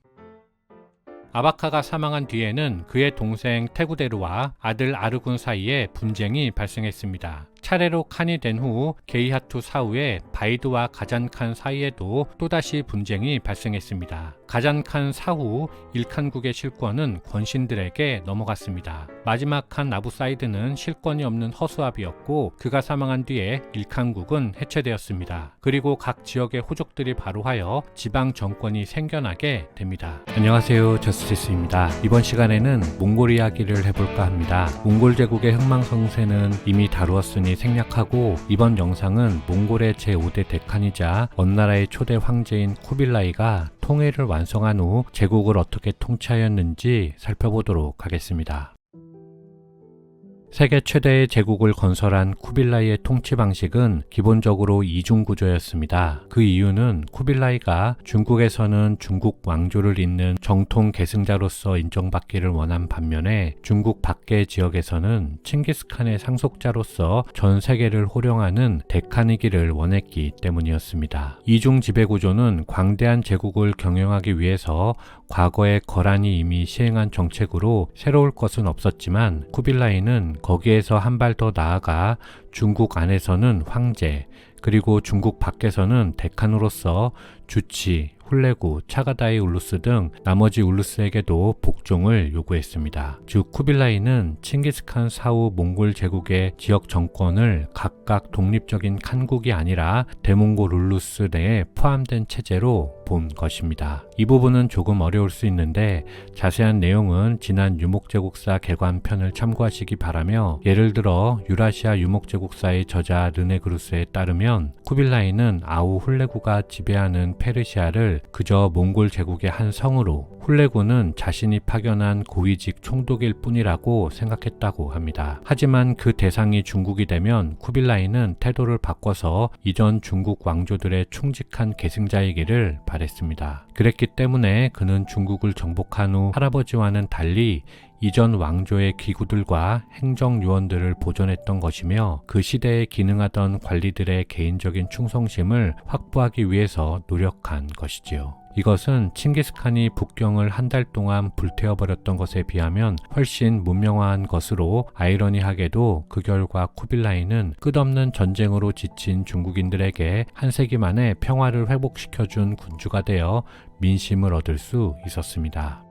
아바카가 사망한 뒤에는 그의 동생 테구데르와 아들 아르군 사이에 분쟁이 발생했습니다. 차례로 칸이 된 후 게이하투 사후에 바이드와 가잔칸 사이에도 또다시 분쟁이 발생했습니다. 가잔칸 사후 일칸국의 실권은 권신들에게 넘어갔습니다. 마지막 칸 아부사이드는 실권이 없는 허수아비였고 그가 사망한 뒤에 일칸국은 해체되었습니다. 그리고 각 지역의 호족들이 바로하여 지방 정권이 생겨나게 됩니다. 안녕하세요, 저스티스입니다. 이번 시간에는 몽골 이야기를 해볼까 합니다. 몽골 제국의 흥망성쇠는 이미 다루었으니 생략하고 이번 영상은 몽골의 제5대 데칸이자 원나라의 초대 황제인 쿠빌라이가 통일을 완성한 후 제국을 어떻게 통치하였는지 살펴보도록 하겠습니다. 세계 최대의 제국을 건설한 쿠빌라이의 통치 방식은 기본적으로 이중 구조였습니다. 그 이유는 쿠빌라이가 중국에서는 중국 왕조를 잇는 정통 계승자로서 인정받기를 원한 반면에 중국 밖의 지역에서는 칭기스칸의 상속자로서 전 세계를 호령하는 데칸이기를 원했기 때문이었습니다. 이중 지배 구조는 광대한 제국을 경영하기 위해서 과거에 거란이 이미 시행한 정책으로 새로울 것은 없었지만 쿠빌라이는 거기에서 한 발 더 나아가 중국 안에서는 황제, 그리고 중국 밖에서는 데칸으로서 주치, 훌레구, 차가다이 울루스 등 나머지 울루스에게도 복종을 요구했습니다. 즉 쿠빌라이는 칭기스칸 사후 몽골 제국의 지역 정권을 각각 독립적인 칸국이 아니라 대몽골 울루스 내에 포함된 체제로 본 것입니다. 이 부분은 조금 어려울 수 있는데 자세한 내용은 지난 유목제국사 개관편을 참고하시기 바라며, 예를 들어 유라시아 유목제국사의 저자 르네그루스에 따르면 쿠빌라이는 아우 훌레구가 지배하는 페르시아를 그저 몽골 제국의 한 성으로, 훌레구는 자신이 파견한 고위직 총독일 뿐이라고 생각했다고 합니다. 하지만 그 대상이 중국이 되면 쿠빌라이는 태도를 바꿔서 이전 중국 왕조들의 충직한 계승자이기를 바랬습니다. 그랬기 때문에 그는 중국을 정복한 후 할아버지와는 달리 이전 왕조의 기구들과 행정요원들을 보존했던 것이며, 그 시대에 기능하던 관리들의 개인적인 충성심을 확보하기 위해서 노력한 것이지요. 이것은 칭기스칸이 북경을 한 달 동안 불태워버렸던 것에 비하면 훨씬 문명화한 것으로, 아이러니하게도 그 결과 쿠빌라이는 끝없는 전쟁으로 지친 중국인들에게 한 세기 만에 평화를 회복시켜준 군주가 되어 민심을 얻을 수 있었습니다.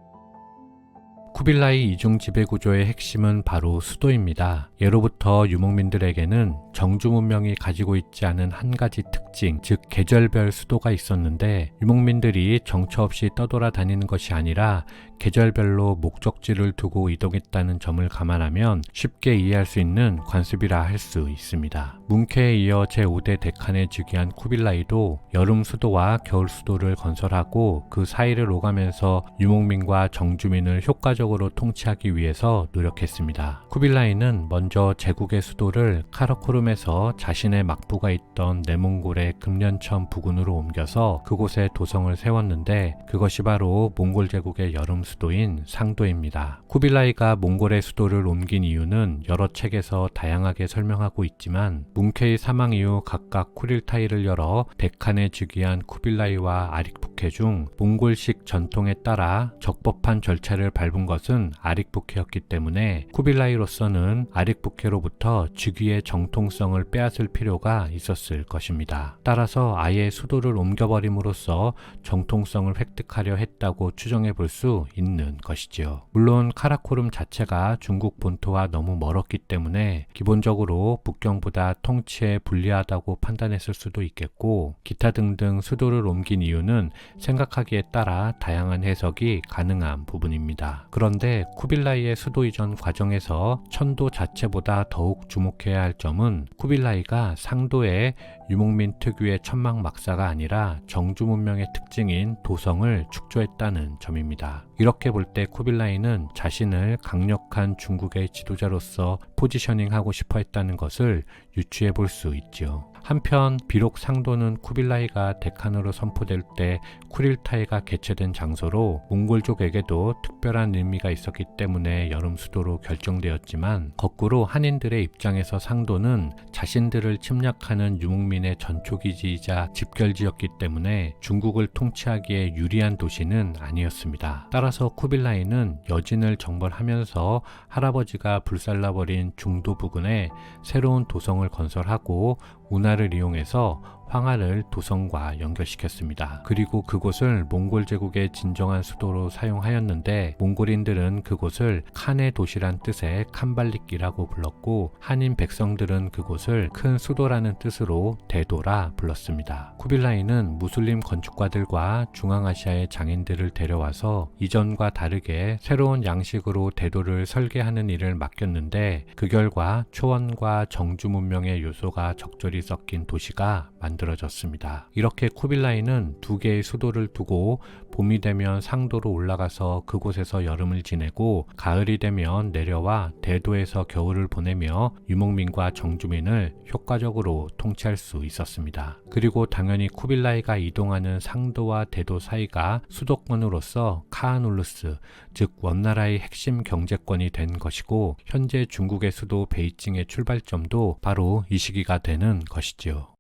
쿠빌라이 이중 지배 구조의 핵심은 바로 수도입니다. 예로부터 유목민들에게는 정주 문명이 가지고 있지 않은 한 가지 특징, 즉 계절별 수도가 있었는데, 유목민들이 정처 없이 떠돌아다니는 것이 아니라 계절별로 목적지를 두고 이동했다는 점을 감안하면 쉽게 이해할 수 있는 관습이라 할 수 있습니다. 뭉케에 이어 제5대 데칸에 즉위한 쿠빌라이도 여름 수도와 겨울 수도를 건설하고 그 사이를 오가면서 유목민과 정주민을 효과적으로 통치하기 위해서 노력했습니다. 쿠빌라이는 먼저 제국의 수도를 카라코름에서 자신의 막부가 있던 내몽골의 금련천 부근으로 옮겨서 그곳에 도성을 세웠는데, 그것이 바로 몽골 제국의 여름 수도인 상도입니다. 쿠빌라이가 몽골의 수도를 옮긴 이유는 여러 책에서 다양하게 설명하고 있지만, 뭉케의 사망 이후 각각 쿠릴타이를 열어 데칸에 즉위한 쿠빌라이와 아릭부케 중 몽골식 전통에 따라 적법한 절차를 밟은 것은 아릭부케였기 때문에 쿠빌라이로서는 아릭부케로부터 즉위의 정통성을 빼앗을 필요가 있었을 것입니다. 따라서 아예 수도를 옮겨버림으로써 정통성을 획득하려 했다고 추정해 볼 수 있는 것이지요. 물론 카라코름 자체가 중국 본토와 너무 멀었기 때문에 기본적으로 북경보다 통치에 불리하다고 판단했을 수도 있겠고, 기타 등등 수도를 옮긴 이유는 생각하기에 따라 다양한 해석이 가능한 부분입니다. 그런데 쿠빌라이의 수도 이전 과정에서 천도 자체보다 더욱 주목해야 할 점은 쿠빌라이가 상도의 유목민 특유의 천막막사가 아니라 정주 문명의 특징인 도성을 축조했다는 점입니다. 이렇게 볼 때 쿠빌라이는 자신을 강력한 중국의 지도자로서 포지셔닝하고 싶어 했다는 것을 유추해 볼 수 있죠. 한편 비록 상도는 쿠빌라이가 데칸으로 선포될 때 쿠릴타이가 개최된 장소로 몽골족에게도 특별한 의미가 있었기 때문에 여름 수도로 결정되었지만, 거꾸로 한인들의 입장에서 상도는 자신들을 침략하는 유목민의 전초기지이자 집결지였기 때문에 중국을 통치하기에 유리한 도시는 아니었습니다. 따라서 쿠빌라이는 여진을 정벌하면서 할아버지가 불살라버린 중도 부근에 새로운 도성을 건설하고 운하를 이용해서 황하를 도성과 연결시켰습니다. 그리고 그곳을 몽골 제국의 진정한 수도로 사용하였는데, 몽골인들은 그곳을 칸의 도시란 뜻의 칸발리키라고 불렀고, 한인 백성들은 그곳을 큰 수도라는 뜻으로 대도라 불렀습니다. 쿠빌라이는 무슬림 건축가들과 중앙아시아의 장인들을 데려와서 이전과 다르게 새로운 양식으로 대도를 설계하는 일을 맡겼는데, 그 결과 초원과 정주 문명의 요소가 적절히 섞인 도시가 만들어졌습니다. 이렇게 쿠빌라이는 두 개의 수도를 두고 봄이 되면 상도로 올라가서 그곳에서 여름을 지내고 가을이 되면 내려와 대도에서 겨울을 보내며 유목민과 정주민을 효과적으로 통치할 수 있었습니다. 그리고 당연히 쿠빌라이가 이동하는 상도와 대도 사이가 수도권으로서 카아눌루스, 즉 원나라의 핵심 경제권이 된 것이고 현재 중국의 수도 베이징의 출발점도 바로 이 시기가 되는 것이지요.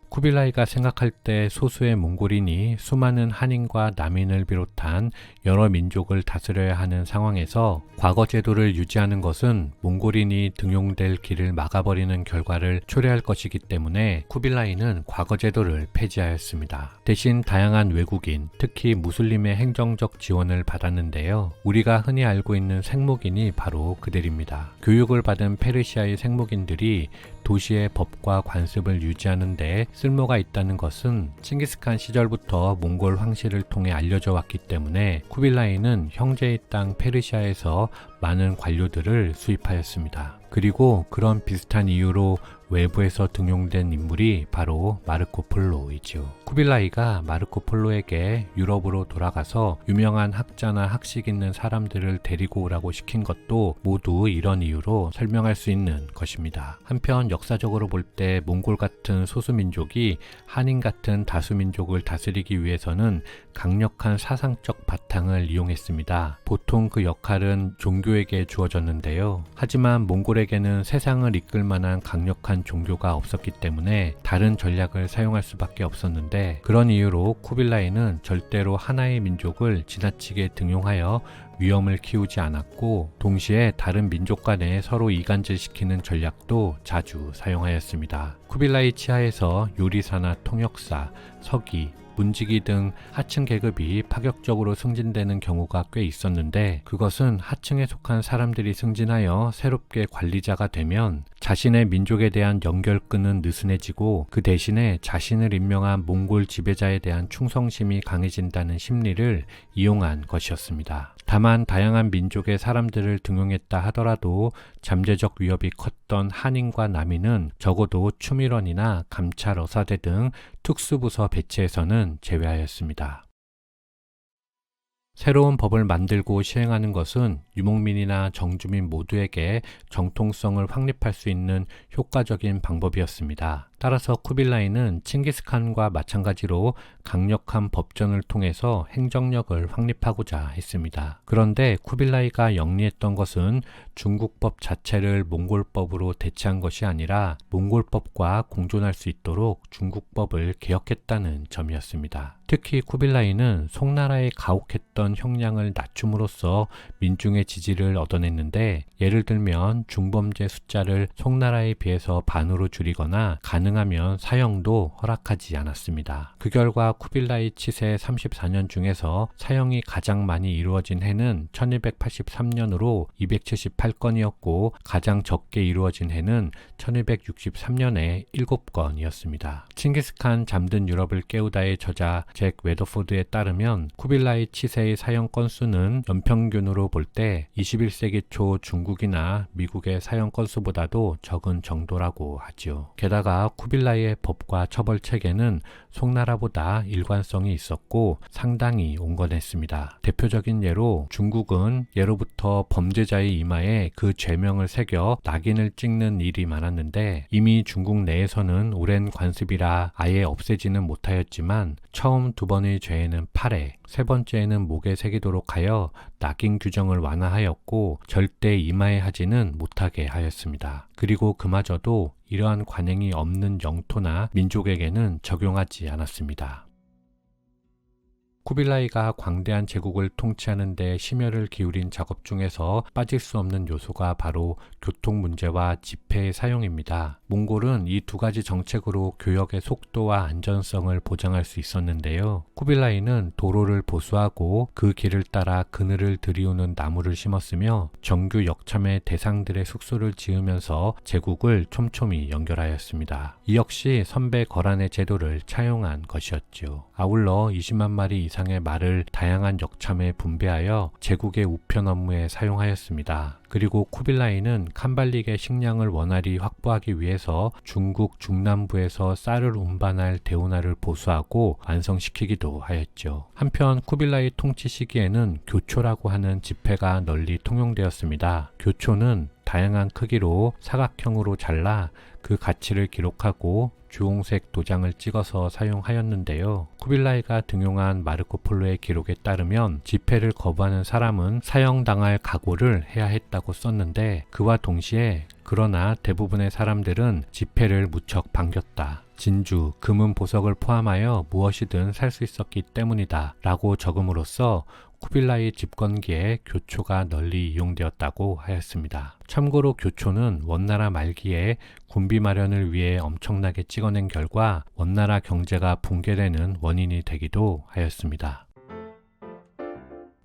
쿠빌라이가 생각할 때 소수의 몽골인이 수많은 한인과 남인을 비롯한 여러 민족을 다스려야 하는 상황에서 과거 제도를 유지하는 것은 몽골인이 등용될 길을 막아버리는 결과를 초래할 것이기 때문에 쿠빌라이는 과거 제도를 폐지하였습니다. 대신 다양한 외국인, 특히 무슬림의 행정적 지원을 받았는데요. 우리가 흔히 알고 있는 생목인이 바로 그들입니다. 교육을 받은 페르시아의 생목인들이 도시의 법과 관습을 유지하는 데 쓸모가 있다는 것은 칭기스칸 시절부터 몽골 황실을 통해 알려져 왔기 때문에 쿠빌라이는 형제의 땅 페르시아에서 많은 관료들을 수입하였습니다. 그리고 그런 비슷한 이유로 외부에서 등용된 인물이 바로 마르코 폴로이죠. 쿠빌라이가 마르코 폴로에게 유럽으로 돌아가서 유명한 학자나 학식 있는 사람들을 데리고 오라고 시킨 것도 모두 이런 이유로 설명할 수 있는 것입니다. 한편 역사적으로 볼 때 몽골 같은 소수민족이 한인 같은 다수민족을 다스리기 위해서는 강력한 사상적 바탕을 이용했습니다. 보통 그 역할은 종교에게 주어졌는데요. 하지만 몽골에게는 세상을 이끌 만한 강력한 종교가 없었기 때문에 다른 전략을 사용할 수밖에 없었는데 그런 이유로 쿠빌라이는 절대로 하나의 민족을 지나치게 등용하여 위험을 키우지 않았고 동시에 다른 민족 간에 서로 이간질시키는 전략도 자주 사용하였습니다. 쿠빌라이 치하에서 요리사나 통역사, 서기, 문지기 등 하층 계급이 파격적으로 승진되는 경우가 꽤 있었는데 그것은 하층에 속한 사람들이 승진하여 새롭게 관리자가 되면 자신의 민족에 대한 연결끈은 느슨해지고 그 대신에 자신을 임명한 몽골 지배자에 대한 충성심이 강해진다는 심리를 이용한 것이었습니다. 다만 다양한 민족의 사람들을 등용했다 하더라도 잠재적 위협이 컸던 한인과 남인은 적어도 추밀원이나 감찰 어사대 등 특수부서 배치에서는 제외하였습니다. 새로운 법을 만들고 시행하는 것은 유목민이나 정주민 모두에게 정통성을 확립할 수 있는 효과적인 방법이었습니다. 따라서 쿠빌라이는 칭기스칸과 마찬가지로 강력한 법전을 통해서 행정력을 확립하고자 했습니다. 그런데 쿠빌라이가 영리했던 것은 중국법 자체를 몽골법으로 대체한 것이 아니라 몽골법과 공존할 수 있도록 중국법을 개혁했다는 점이었습니다. 특히 쿠빌라이는 송나라에 가혹했던 형량을 낮춤으로써 민중의 지지를 얻어냈는데 예를 들면 중범죄 숫자를 송나라에 비해서 반으로 줄이거나 가능하면 사형도 허락하지 않았습니다. 그 결과 쿠빌라이 치세 34년 중에서 사형이 가장 많이 이루어진 해는 1283년으로 278건이었고 가장 적게 이루어진 해는 1263년에 7건이었습니다. 칭기스칸 잠든 유럽을 깨우다의 저자 잭 웨더포드에 따르면 쿠빌라이 치세의 사형 건수는 연평균으로 볼 때 21세기 초 중국이나 미국의 사형 건수보다도 적은 정도라고 하지요. 게다가 쿠빌라이의 법과 처벌 체계는 송나라보다 일관성이 있었고 상당히 온건했습니다. 대표적인 예로 중국은 예로부터 범죄자의 이마에 그 죄명을 새겨 낙인을 찍는 일이 많았는데 이미 중국 내에서는 오랜 관습이라 아예 없애지는 못하였지만 처음 두 번의 죄에는 팔에, 세 번째에는 목에 새기도록 하여 낙인 규정을 완화하였고 절대 이마에 하지는 못하게 하였습니다. 그리고 그마저도 이러한 관행이 없는 영토나 민족에게는 적용하지 않았습니다. 쿠빌라이가 광대한 제국을 통치하는 데 심혈을 기울인 작업 중에서 빠질 수 없는 요소가 바로 교통 문제와 지폐의 사용입니다. 몽골은 이 두 가지 정책으로 교역의 속도와 안전성을 보장할 수 있었는데요. 쿠빌라이는 도로를 보수하고 그 길을 따라 그늘을 들이우는 나무를 심었으며 정규 역참의 대상들의 숙소를 지으면서 제국을 촘촘히 연결하였습니다. 이 역시 선배 거란의 제도를 차용한 것이었죠. 아울러 20만 마리 이상의 말을 다양한 역참에 분배하여 제국의 우편 업무에 사용하였습니다. 그리고 쿠빌라이는 칸발릭의 식량을 원활히 확보하기 위해서 중국 중남부에서 쌀을 운반할 대운하를 보수하고 완성시키기도 하였죠. 한편 쿠빌라이 통치 시기에는 교초라고 하는 지폐가 널리 통용되었습니다. 교초는 다양한 크기로 사각형으로 잘라 그 가치를 기록하고 주홍색 도장을 찍어서 사용하였는데요. 쿠빌라이가 등용한 마르코 폴로의 기록에 따르면 지폐를 거부하는 사람은 사형당할 각오를 해야 했다고 썼는데, 그와 동시에 그러나 대부분의 사람들은 지폐를 무척 반겼다. 진주, 금은 보석을 포함하여 무엇이든 살 수 있었기 때문이다 라고 적음으로써 쿠빌라이 집권기에 교초가 널리 이용되었다고 하였습니다. 참고로 교초는 원나라 말기에 군비 마련을 위해 엄청나게 찍어낸 결과 원나라 경제가 붕괴되는 원인이 되기도 하였습니다.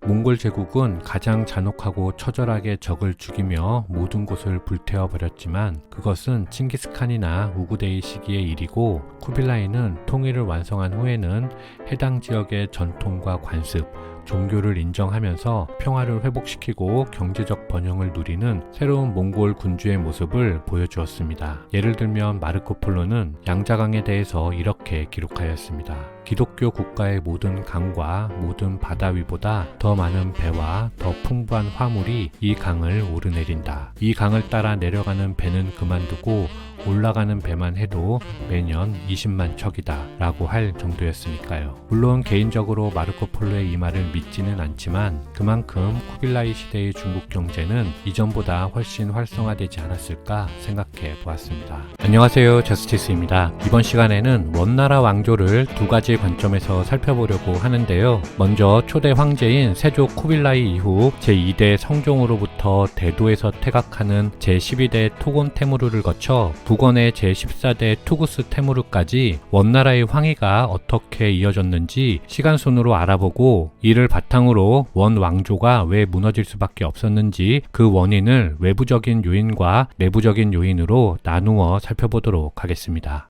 몽골 제국은 가장 잔혹하고 처절하게 적을 죽이며 모든 곳을 불태워버렸지만 그것은 칭기스칸이나 우구데이 시기의 일이고, 쿠빌라이는 통일을 완성한 후에는 해당 지역의 전통과 관습, 종교를 인정하면서 평화를 회복시키고 경제적 번영을 누리는 새로운 몽골 군주의 모습을 보여주었습니다. 예를 들면 마르코 폴로는 양자강에 대해서 이렇게 기록하였습니다. 기독교 국가의 모든 강과 모든 바다 위보다 더 많은 배와 더 풍부한 화물이 이 강을 오르내린다. 이 강을 따라 내려가는 배는 그만두고 올라가는 배만 해도 매년 20만 척이다 라고 할 정도였으니까요. 물론 개인적으로 마르코 폴로의 이 말을 믿지는 않지만 그만큼 쿠빌라이 시대의 중국 경제는 이전보다 훨씬 활성화되지 않았을까 생각해 보았습니다. 안녕하세요, 저스티스입니다. 이번 시간에는 원나라 왕조를 두 가지 관점에서 살펴보려고 하는데요. 먼저 초대 황제인 세조 쿠빌라이 이후 제2대 성종으로부터 대도에서 퇴각하는 제12대 토곤 테무르를 거쳐 북원의 제14대 투구스 테무르까지 원나라의 황위가 어떻게 이어졌는지 시간순으로 알아보고, 이를 바탕으로 원 왕조가 왜 무너질 수밖에 없었는지 그 원인을 외부적인 요인과 내부적인 요인으로 나누어 살펴보도록 하겠습니다.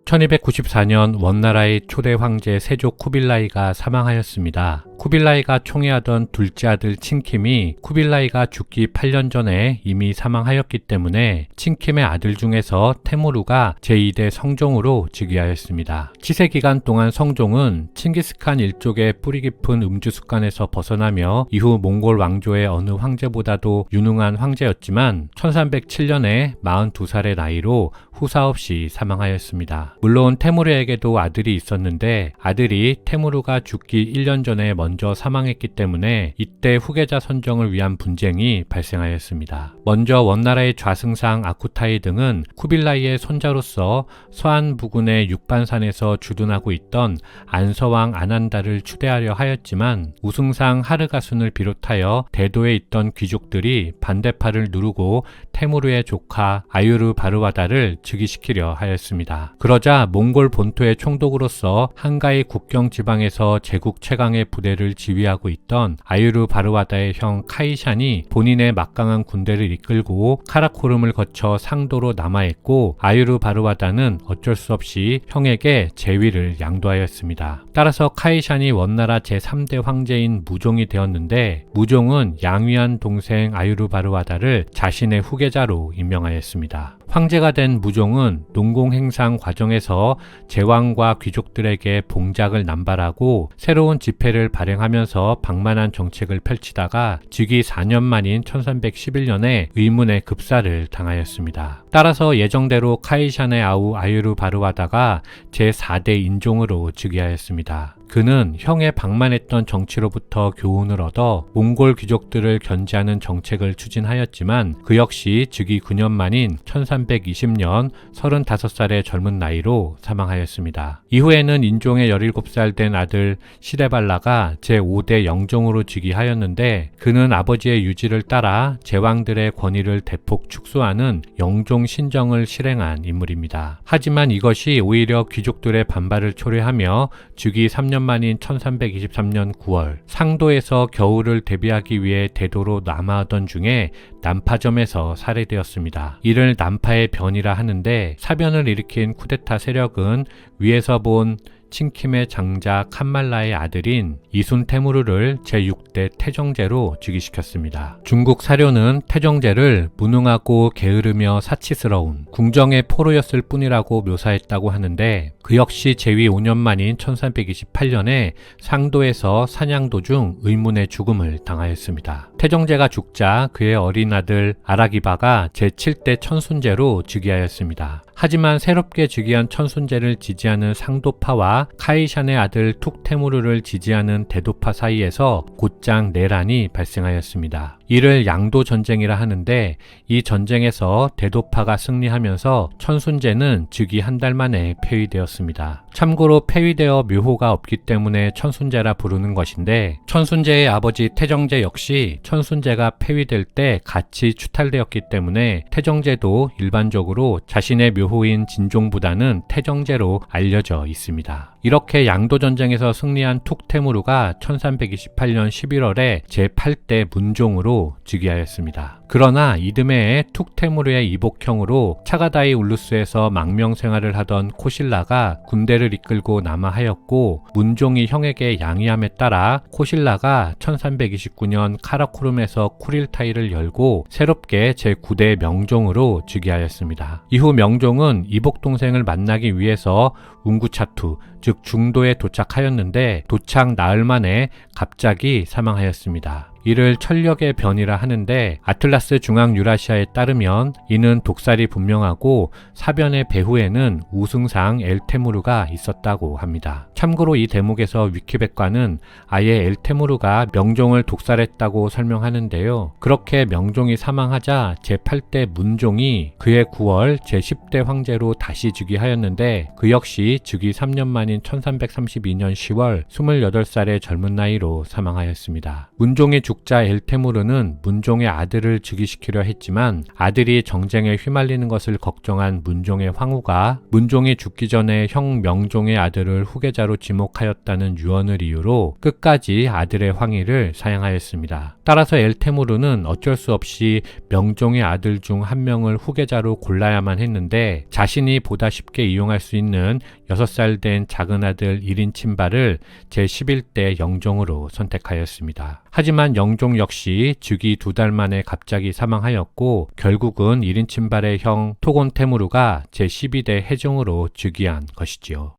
1294년 원나라의 초대 황제 세조 쿠빌라이가 사망하였습니다. 쿠빌라이가 총애하던 둘째 아들 칭킴이 쿠빌라이가 죽기 8년 전에 이미 사망하였기 때문에 칭킴의 아들 중에서 테무르가 제2대 성종으로 즉위하였습니다. 치세 기간 동안 성종은 칭기스칸 일족의 뿌리 깊은 음주 습관에서 벗어나며 이후 몽골 왕조의 어느 황제보다도 유능한 황제였지만 1307년에 42살의 나이로 후사 없이 사망하였습니다. 물론 테무르에게도 아들이 있었는데 아들이 테무르가 죽기 1년 전에 먼저 사망했기 때문에 이때 후계자 선정을 위한 분쟁이 발생하였습니다. 먼저 원나라의 좌승상 아쿠타이 등은 쿠빌라이의 손자로서 서안 부근의 육반산에서 주둔하고 있던 안서왕 아난다를 추대하려 하였지만 우승상 하르가순을 비롯하여 대도에 있던 귀족들이 반대파를 누르고 테무르의 조카 아유르 바르와다를 즉위시키려 하였습니다. 그러자 몽골 본토의 총독으로서 한가이 국경 지방에서 제국 최강의 부대를 지휘하고 있던 아유르 바르와다의 형 카이샨이 본인의 막강한 군대를 이끌고 카라코름을 거쳐 상도로 남하했고, 아유르 바르와다는 어쩔 수 없이 형에게 제위를 양도하였습니다. 따라서 카이샨이 원나라 제3대 황제인 무종이 되었는데, 무종은 양위한 동생 아유르 바르와다를 자신의 후계자로 임명하였습니다. 황제가 된 무종은 농공행상 과정에서 제왕과 귀족들에게 봉작을 남발하고 새로운 지폐를 발행하면서 방만한 정책을 펼치다가 즉위 4년 만인 1311년에 의문의 급사를 당하였습니다. 따라서 예정대로 카이샨의 아우 아유르 바르와다가 제4대 인종으로 즉위하였습니다. 그는 형의 방만했던 정치로부터 교훈을 얻어 몽골 귀족들을 견제하는 정책을 추진하였지만 그 역시 즉위 9년 만인 1320년 35살의 젊은 나이로 사망하였습니다. 이후에는 인종의 17살 된 아들 시레발라가 제5대 영종으로 즉위하였는데 그는 아버지의 유지를 따라 제왕들의 권위를 대폭 축소하는 영종 신정을 실행한 인물입니다. 하지만 이것이 오히려 귀족들의 반발을 초래하며 즉위 3년 만인 1323년 9월 상도에서 겨울을 대비하기 위해 대도로 남하하던 중에 난파점에서 살해되었습니다. 이를 난파의 변이라 하는데 사변을 일으킨 쿠데타 세력은 위에서 본 칭킴의 장자 칸말라의 아들인 이순 테무르를 제6대 태정제로 즉위시켰습니다. 중국 사료는 태정제를 무능하고 게으르며 사치스러운 궁정의 포로였을 뿐이라고 묘사했다고 하는데 그 역시 재위 5년 만인 1328년에 상도에서 사냥 도중 의문의 죽음을 당하였습니다. 태정제가 죽자 그의 어린 아들 아라기바가 제7대 천순제로 즉위하였습니다. 하지만 새롭게 즉위한 천순제를 지지하는 상도파와 카이샨의 아들 툭테무르를 지지하는 대도파 사이에서 곧장 내란이 발생하였습니다. 이를 양도 전쟁이라 하는데 이 전쟁에서 대도파가 승리하면서 천순제는 즉위 한 달 만에 폐위되었습니다. 참고로 폐위되어 묘호가 없기 때문에 천순제라 부르는 것인데 천순제의 아버지 태정제 역시 천순제가 폐위될 때 같이 추탈되었기 때문에 태정제도 일반적으로 자신의 묘호인 진종보다는 태정제로 알려져 있습니다. 이렇게 양도전쟁에서 승리한 툭테무르가 1328년 11월에 제8대 문종으로 즉위하였습니다. 그러나 이듬해에 툭테무르의 이복형으로 차가다이 울루스에서 망명 생활을 하던 코실라가 군대를 이끌고 남하하였고 문종이 형에게 양해함에 따라 코실라가 1329년 카라코름에서 쿠릴타이를 열고 새롭게 제9대 명종으로 즉위하였습니다. 이후 명종은 이복 동생을 만나기 위해서 웅구차투 즉 중도에 도착하였는데 도착 나흘 만에 갑자기 사망하였습니다. 이를 천력의 변이라 하는데 아틀라스 중앙 유라시아에 따르면 이는 독살이 분명하고 사변의 배후에는 우승상 엘테무르가 있었다고 합니다. 참고로 이 대목에서 위키백과는 아예 엘테무르가 명종을 독살했다고 설명하는데요. 그렇게 명종이 사망하자 제8대 문종이 그해 9월 제10대 황제로 다시 즉위하였는데 그 역시 즉위 3년 만인 1332년 10월 28살의 젊은 나이로 사망하였습니다. 문종이 죽자 엘테무르는 문종의 아들을 즉위시키려 했지만 아들이 정쟁에 휘말리는 것을 걱정한 문종의 황후가 문종이 죽기 전에 형 명종의 아들을 후계자로 지목하였다는 유언을 이유로 끝까지 아들의 황위를 사양하였습니다. 따라서 엘테무르는 어쩔 수 없이 명종의 아들 중 한 명을 후계자로 골라야만 했는데 자신이 보다 쉽게 이용할 수 있는 6살 된 작은 아들 1인 친바를 제11대 영종으로 선택하였습니다. 하지만 영종 역시 즉위 2달 만에 갑자기 사망하였고 결국은 1인 친발의 형 토곤 테무르가 제12대 해종으로 즉위한 것이지요.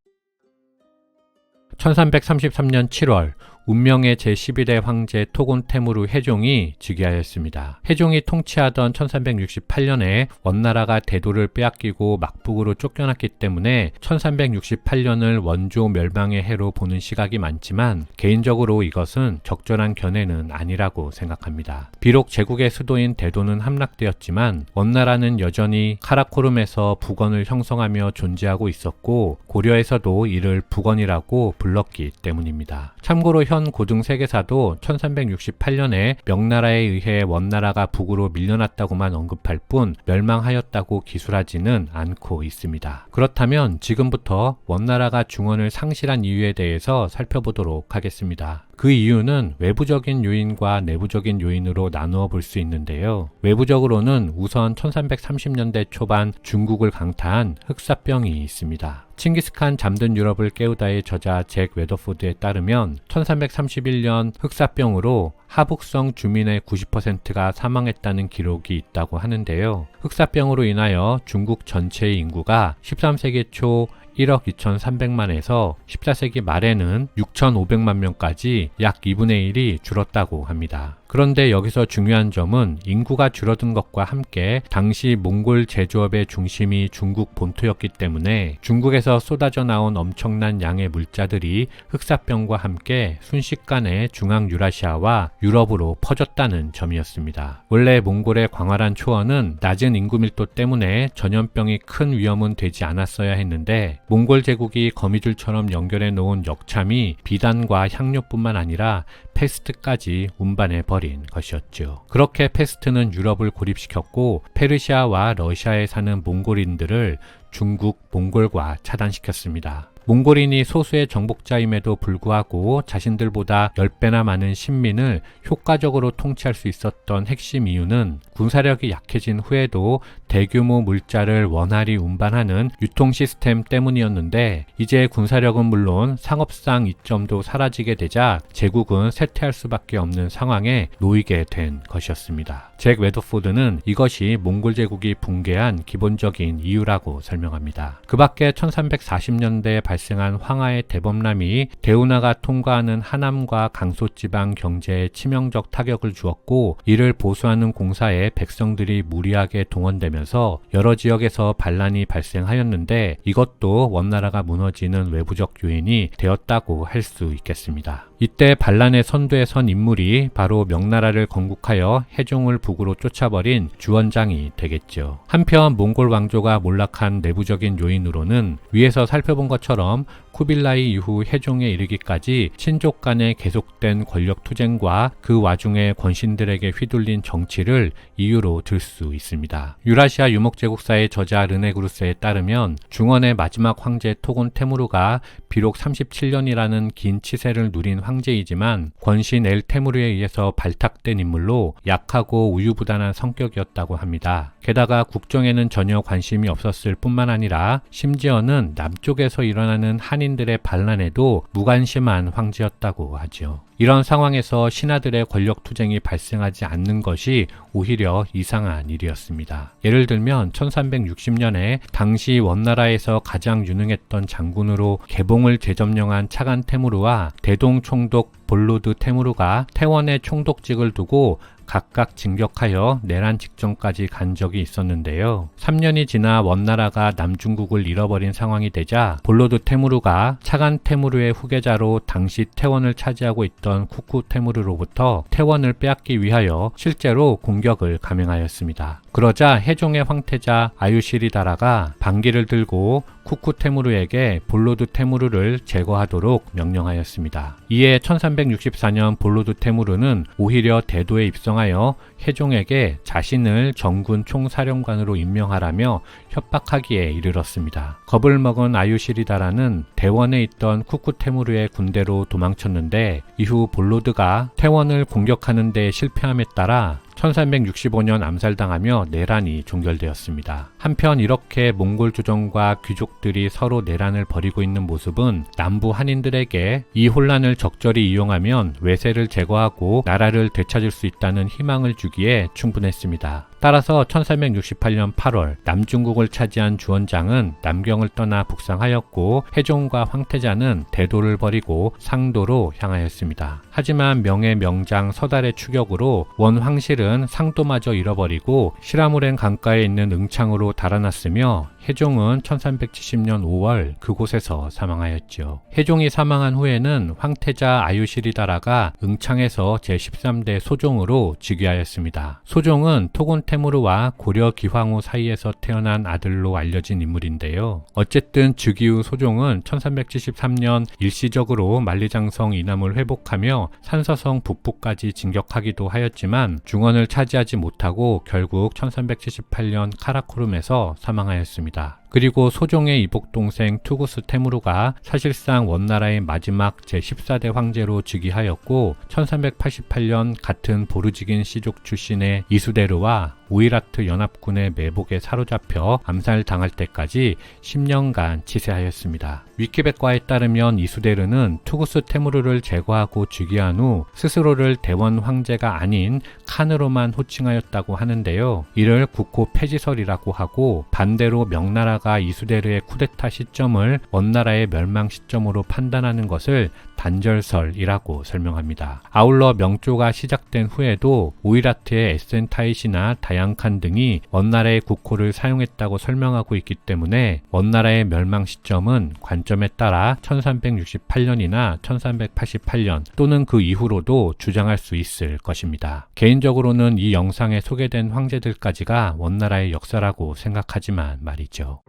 1333년 7월 운명의 제11대 황제 토곤 테무르 해종이 즉위하였습니다. 해종이 통치하던 1368년에 원나라가 대도를 빼앗기고 막북으로 쫓겨났기 때문에 1368년을 원조 멸망의 해로 보는 시각이 많지만 개인적으로 이것은 적절한 견해는 아니라고 생각합니다. 비록 제국의 수도인 대도는 함락되었지만 원나라는 여전히 카라코름에서 북원을 형성하며 존재하고 있었고 고려에서도 이를 북원이라고 불렀기 때문입니다. 참고로 현 고등 세계사도 1368년에 명나라에 의해 원나라가 북으로 밀려났다고만 언급할 뿐 멸망하였다고 기술하지는 않고 있습니다. 그렇다면 지금부터 원나라가 중원을 상실한 이유에 대해서 살펴보도록 하겠습니다. 그 이유는 외부적인 요인과 내부적인 요인으로 나누어 볼 수 있는데요. 외부적으로는 우선 1330년대 초반 중국을 강타한 흑사병이 있습니다. 칭기스칸 잠든 유럽을 깨우다의 저자 잭 웨더포드에 따르면 1331년 흑사병으로 하북성 주민의 90%가 사망했다는 기록이 있다고 하는데요. 흑사병으로 인하여 중국 전체의 인구가 13세기 초 1억 2,300만에서 14세기 말에는 6,500만 명까지 약 2분의 1이 줄었다고 합니다. 그런데 여기서 중요한 점은 인구가 줄어든 것과 함께 당시 몽골 제조업의 중심이 중국 본토였기 때문에 중국에서 쏟아져 나온 엄청난 양의 물자들이 흑사병과 함께 순식간에 중앙 유라시아와 유럽으로 퍼졌다는 점이었습니다. 원래 몽골의 광활한 초원은 낮은 인구 밀도 때문에 전염병이 큰 위험은 되지 않았어야 했는데 몽골 제국이 거미줄처럼 연결해 놓은 역참이 비단과 향료뿐만 아니라 패스트까지 운반해 버린 것이었죠. 그렇게 패스트는 유럽을 고립시켰고 페르시아와 러시아에 사는 몽골인들을 중국 몽골과 차단시켰습니다. 몽골인이 소수의 정복자임에도 불구하고 자신들보다 10배나 많은 신민을 효과적으로 통치할 수 있었던 핵심 이유는 군사력이 약해진 후에도 대규모 물자를 원활히 운반하는 유통 시스템 때문이었는데, 이제 군사력은 물론 상업상 이점도 사라지게 되자 제국은 쇠퇴할 수밖에 없는 상황에 놓이게 된 것이었습니다. 잭 웨더포드는 이것이 몽골 제국이 붕괴한 기본적인 이유라고 설명합니다. 그 밖에 1340년대에 발생한 황하의 대범람이 대운하가 통과하는 하남과 강소지방 경제에 치명적 타격을 주었고, 이를 보수하는 공사에 백성들이 무리하게 동원되면서 여러 지역에서 반란이 발생하였는데, 이것도 원나라가 무너지는 외부적 요인이 되었다고 할 수 있겠습니다. 이때 반란의 선두에 선 인물이 바로 명나라를 건국하여 해종을 북으로 쫓아버린 주원장이 되겠죠. 한편 몽골 왕조가 몰락한 내부적인 요인으로는 위에서 살펴본 것처럼 쿠빌라이 이후 해종에 이르기까지 친족 간의 계속된 권력 투쟁과 그 와중에 권신들에게 휘둘린 정치를 이유로 들 수 있습니다. 유라시아 유목제국사의 저자 르네그루스에 따르면 중원의 마지막 황제 토곤 테무르가 비록 37년이라는 긴 치세를 누린 황제이지만 권신 엘 테무르에 의해서 발탁된 인물로 약하고 우유부단한 성격이었다고 합니다. 게다가 국정에는 전혀 관심이 없었을 뿐만 아니라 심지어는 남쪽에서 일어나는 한인들의 반란에도 무관심한 황제였다고 하죠. 이런 상황에서 신하들의 권력 투쟁이 발생하지 않는 것이 오히려 이상한 일이었습니다. 예를 들면 1360년에 당시 원나라에서 가장 유능했던 장군으로 개봉을 재점령한 차간 테무르와 대동 총독 볼로드 테무르가 태원에 총독직을 두고 각각 진격하여 내란 직전까지 간 적이 있었는데요. 3년이 지나 원나라가 남중국을 잃어버린 상황이 되자 볼로드 테무르가 차간 테무르의 후계자로 당시 태원을 차지하고 있던 쿠쿠 테무르로부터 태원을 빼앗기 위하여 실제로 공격을 감행하였습니다. 그러자 해종의 황태자 아유시리다라가 반기를 들고 쿠쿠 테무르에게 볼로드 테무르를 제거하도록 명령하였습니다. 이에 1364년 볼로드 테무르는 오히려 대도에 입성하여 해종에게 자신을 정군 총사령관으로 임명하라며 협박하기에 이르렀습니다. 겁을 먹은 아유시리다라는 대원에 있던 쿠쿠 테무르의 군대로 도망쳤는데, 이후 볼로드가 태원을 공격하는 데 실패함에 따라 1365년 암살당하며 내란이 종결되었습니다. 한편 이렇게 몽골 조정과 귀족들이 서로 내란을 벌이고 있는 모습은 남부 한인들에게 이 혼란을 적절히 이용하면 외세를 제거하고 나라를 되찾을 수 있다는 희망을 주기에 충분했습니다. 따라서 1368년 8월 남중국을 차지한 주원장은 남경을 떠나 북상하였고, 해종과 황태자는 대도를 버리고 상도로 향하였습니다. 하지만 명의 명장 서달의 추격으로 원 황실은 상도마저 잃어버리고 시라무렌 강가에 있는 응창으로 달아났으며, 해종은 1370년 5월 그곳에서 사망하였죠. 해종이 사망한 후에는 황태자 아유시리다라가 응창에서 제13대 소종으로 즉위하였습니다. 소종은 토곤 테무르와 고려 기황후 사이에서 태어난 아들로 알려진 인물인데요. 어쨌든 즉위 후 소종은 1373년 일시적으로 만리장성 이남을 회복하며 산서성 북부까지 진격하기도 하였지만 중원을 차지하지 못하고 결국 1378년 카라코름에서 사망하였습니다. 그리고 소종의 이복동생 투구스 테무르가 사실상 원나라의 마지막 제14대 황제로 즉위하였고, 1388년 같은 보르지긴 씨족 출신의 이수데르와 오이라트 연합군의 매복에 사로잡혀 암살당할 때까지 10년간 치세하였습니다. 위키백과에 따르면 이수데르는 투구스 테무르를 제거하고 즉위한 후 스스로를 대원 황제가 아닌 칸으로만 호칭하였다고 하는데요. 이를 국호 폐지설이라고 하고, 반대로 명나라가 이수데르의 쿠데타 시점을 원나라의 멸망 시점으로 판단하는 것을 단절설이라고 설명합니다. 아울러 명조가 시작된 후에도 오이라트의 에센타이시나 다양칸 등이 원나라의 국호를 사용했다고 설명하고 있기 때문에 원나라의 멸망 시점은 관점에 따라 1368년이나 1388년 또는 그 이후로도 주장할 수 있을 것입니다. 개인적으로는 이 영상에 소개된 황제들까지가 원나라의 역사라고 생각하지만 말이죠.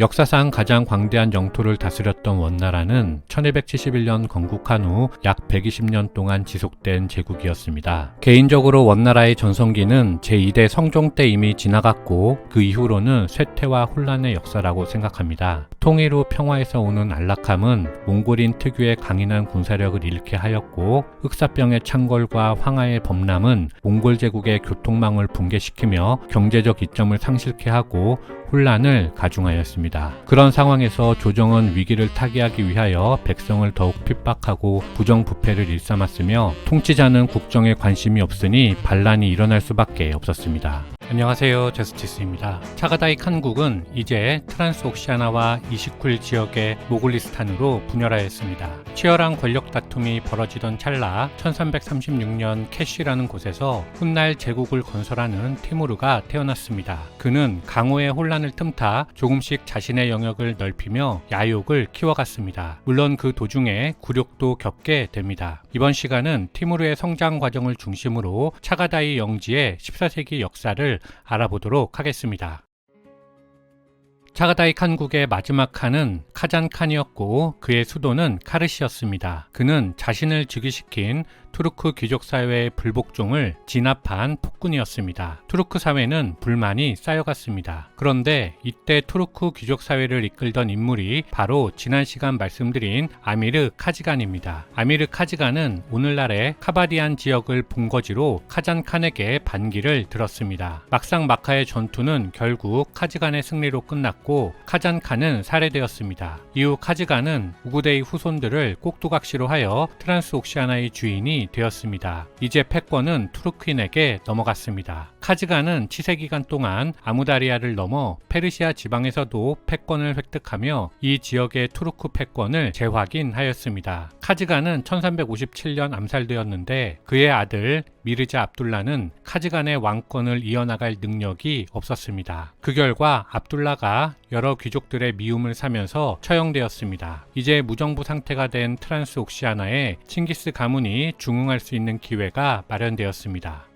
역사상 가장 광대한 영토를 다스렸던 원나라는 1271년 건국한 후 약 120년 동안 지속된 제국이었습니다. 개인적으로 원나라의 전성기는 제2대 성종 때 이미 지나갔고, 그 이후로는 쇠퇴와 혼란의 역사라고 생각합니다. 통일 후 평화에서 오는 안락함은 몽골인 특유의 강인한 군사력을 잃게 하였고, 흑사병의 창궐과 황하의 범람은 몽골 제국의 교통망을 붕괴시키며 경제적 이점을 상실케 하고 혼란을 가중하였습니다. 그런 상황에서 조정은 위기를 타개하기 위하여 백성을 더욱 핍박하고 부정부패를 일삼았으며, 통치자는 국정에 관심이 없으니 반란이 일어날 수밖에 없었습니다. 안녕하세요, 제스티스입니다. 차가다이 칸국은 이제 트란스옥시아나와 이시쿨 지역의 모글리스탄으로 분열하였습니다. 치열한 권력 다툼이 벌어지던 찰나 1336년 캐쉬라는 곳에서 훗날 제국을 건설하는 티무르가 태어났습니다. 그는 강호의 혼란을 틈타 조금씩 자신의 영역을 넓히며 야욕을 키워갔습니다. 물론 그 도중에 굴욕도 겪게 됩니다. 이번 시간은 티무르의 성장 과정을 중심으로 차가다이 영지의 14세기 역사를 알아보도록 하겠습니다. 차가다이 칸국의 마지막 칸은 카잔 칸이었고, 그의 수도는 카르시였습니다. 그는 자신을 즉위시킨 투르크 귀족 사회의 불복종을 진압한 폭군이었습니다. 투르크 사회는 불만이 쌓여갔습니다. 그런데 이때 투르크 귀족 사회를 이끌던 인물이 바로 지난 시간 말씀드린 아미르 카지간입니다. 아미르 카지간은 오늘날의 카바디안 지역을 본거지로 카잔 칸에게 반기를 들었습니다. 막상막하의 전투는 결국 카지간의 승리로 끝났고, 카잔 칸은 살해되었습니다. 이후 카지간은 우구데이 후손들을 꼭두각시로 하여 트란스옥시아나의 주인이 되었습니다. 이제 패권은 투르크인에게 넘어갔습니다. 카지간은 치세기간 동안 아무다리아를 넘어 페르시아 지방에서도 패권을 획득하며 이 지역의 투르크 패권을 재확인하였습니다. 카지간은 1357년 암살되었는데, 그의 아들 미르자 압둘라는 카지간의 왕권을 이어나갈 능력이 없었습니다. 그 결과 압둘라가 여러 귀족들의 미움을 사면서 처형되었습니다. 이제 무정부 상태가 된 트란스옥시아나에 칭기스 가문이 중흥할 수 있는 기회가 마련되었습니다.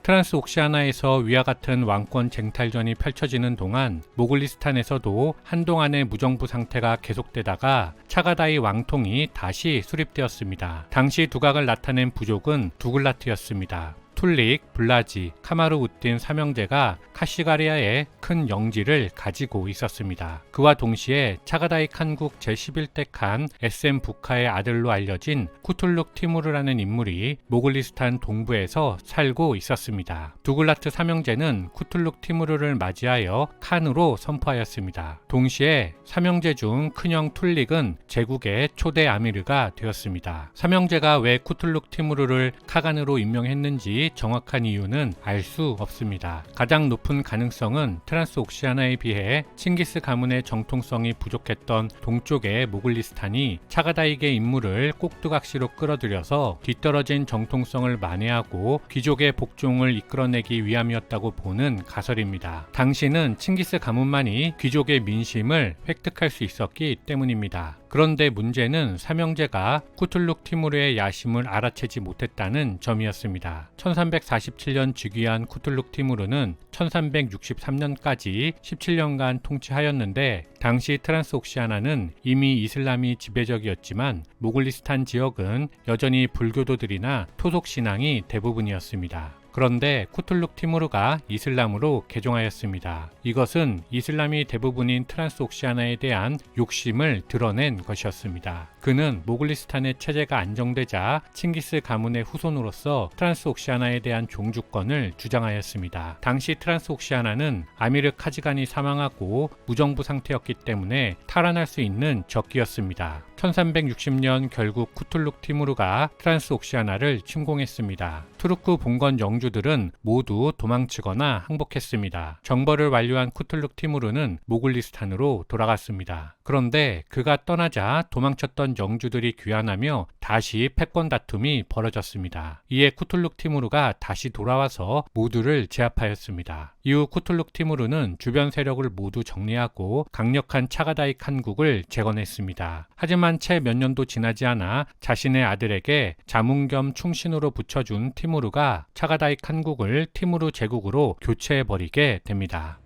트란스옥시아나에서 위와 같은 왕권 쟁탈전이 펼쳐지는 동안 모글리스탄에서도 한동안의 무정부 상태가 계속되다가 차가다이 왕통이 다시 수립되었습니다. 당시 두각을 나타낸 부족은 두글라트였습니다. 툴릭, 블라지, 카마르우딘 삼형제가 카시가리아의 큰 영지를 가지고 있었습니다. 그와 동시에 차가다이 칸국 제11대 칸 SM 부카의 아들로 알려진 쿠툴룩 티무르라는 인물이 모글리스탄 동부에서 살고 있었습니다. 두글라트 삼형제는 쿠툴룩 티무르를 맞이하여 칸으로 선포하였습니다. 동시에 삼형제 중 큰형 툴릭은 제국의 초대 아미르가 되었습니다. 삼형제가 왜 쿠툴룩 티무르를 카간으로 임명했는지 정확한 이유는 알 수 없습니다. 가장 높은 가능성은 트란스옥시아나에 비해 칭기스 가문의 정통성이 부족했던 동쪽의 모글리스탄이 차가다이의 인물을 꼭두각시로 끌어들여서 뒤떨어진 정통성을 만회하고 귀족의 복종을 이끌어내기 위함이었다고 보는 가설입니다. 당시는 칭기스 가문만이 귀족의 민심을 획득할 수 있었기 때문입니다. 그런데 문제는 삼형제가 쿠툴룩 티무르의 야심을 알아채지 못했다는 점이었습니다. 1347년 즉위한 쿠툴룩 티무르는 1363년까지 17년간 통치하였는데, 당시 트란스옥시아나는 이미 이슬람이 지배적이었지만 모글리스탄 지역은 여전히 불교도들이나 토속 신앙이 대부분이었습니다. 그런데 쿠툴룩 티무르가 이슬람으로 개종하였습니다. 이것은 이슬람이 대부분인 트란스옥시아나에 대한 욕심을 드러낸 것이었습니다. 그는 모글리스탄의 체제가 안정되자 칭기스 가문의 후손으로서 트란스옥시아나에 대한 종주권을 주장하였습니다. 당시 트란스옥시아나는 아미르 카지간이 사망하고 무정부 상태였기 때문에 탈환할 수 있는 적기였습니다. 1360년 결국 쿠툴룩 티무르가 트란스옥시아나를 침공했습니다. 투르크 봉건 영주들은 모두 도망치거나 항복했습니다. 정벌을 완료한 쿠툴룩 티무르는 모글리스탄으로 돌아갔습니다. 그런데 그가 떠나자 도망쳤던 영주들이 귀환하며 다시 패권 다툼이 벌어졌습니다. 이에 쿠툴룩 티무르가 다시 돌아와서 모두를 제압하였습니다. 이후 쿠툴룩 티무르는 주변 세력을 모두 정리하고 강력한 차가다이 칸국을 재건했습니다. 하지만 채 몇 년도 지나지 않아 자신의 아들에게 자문 겸 충신으로 붙여준 티무르가 차가다이 칸국을 티무르 제국으로 교체해버리게 됩니다.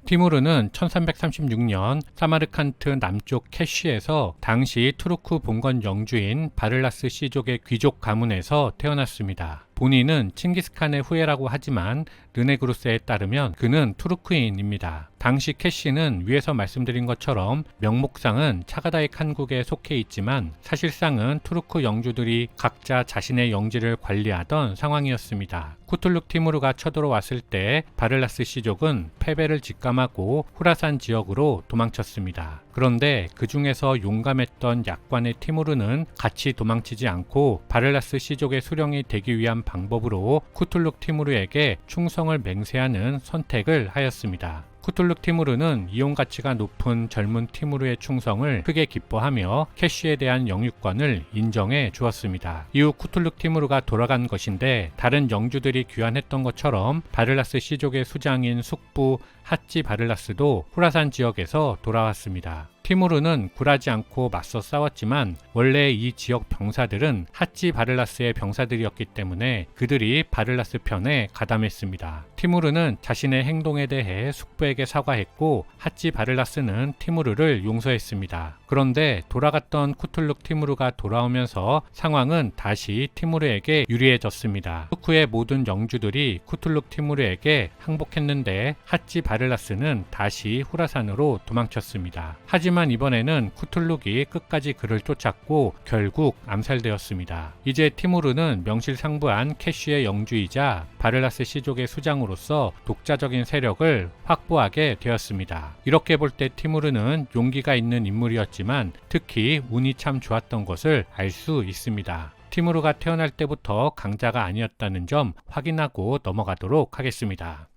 티무르는 1336년 사마르칸트 남쪽 캐쉬에서 당시 투르크 봉건 영주인 바를라스 씨족의 귀족 가문에서 태어났습니다. 본인은 칭기스칸의 후예라고 하지만 르네그루스에 따르면 그는 투르크인입니다. 당시 캐시는 위에서 말씀드린 것처럼 명목상은 차가다이 칸국에 속해 있지만 사실상은 투르크 영주들이 각자 자신의 영지를 관리하던 상황이었습니다. 쿠툴룩 티무르가 쳐들어왔을 때 바를라스 시족은 패배를 직감하고 후라산 지역으로 도망쳤습니다. 그런데 그 중에서 용감했던 약관의 티무르는 같이 도망치지 않고 바를라스 시족의 수령이 되기 위한 방법으로 쿠툴룩 티무르에게 충성을 맹세하는 선택을 하였습니다. 쿠툴룩 티무르는 이용 가치가 높은 젊은 티무르의 충성을 크게 기뻐하며 캐시에 대한 영유권을 인정해 주었습니다. 이후 쿠툴룩 티무르가 돌아간 것인데 다른 영주들이 귀환했던 것처럼 바를라스 시족의 수장인 숙부 핫지 바를라스도 후라산 지역에서 돌아왔습니다. 티무르는 굴하지 않고 맞서 싸웠지만 원래 이 지역 병사들은 핫지 바를라스의 병사들이었기 때문에 그들이 바를라스 편에 가담했습니다. 티무르는 자신의 행동에 대해 숙부에게 사과했고 핫지 바를라스는 티무르를 용서했습니다. 그런데 돌아갔던 쿠툴룩 티무르가 돌아오면서 상황은 다시 티무르에게 유리해졌습니다. 투르크의 모든 영주들이 쿠툴룩 티무르에게 항복했는데 핫지 바를라스는 다시 후라산으로 도망쳤습니다. 하지만 이번에는 쿠툴룩이 끝까지 그를 쫓았고 결국 암살되었습니다. 이제 티무르는 명실상부한 캐시의 영주이자 바를라스 시족의 수장으로서 독자적인 세력을 확보하게 되었습니다. 이렇게 볼 때 티무르는 용기가 있는 인물이었지만 특히 운이 참 좋았던 것을 알 수 있습니다. 티무르가 태어날 때부터 강자가 아니었다는 점 확인하고 넘어가도록 하겠습니다.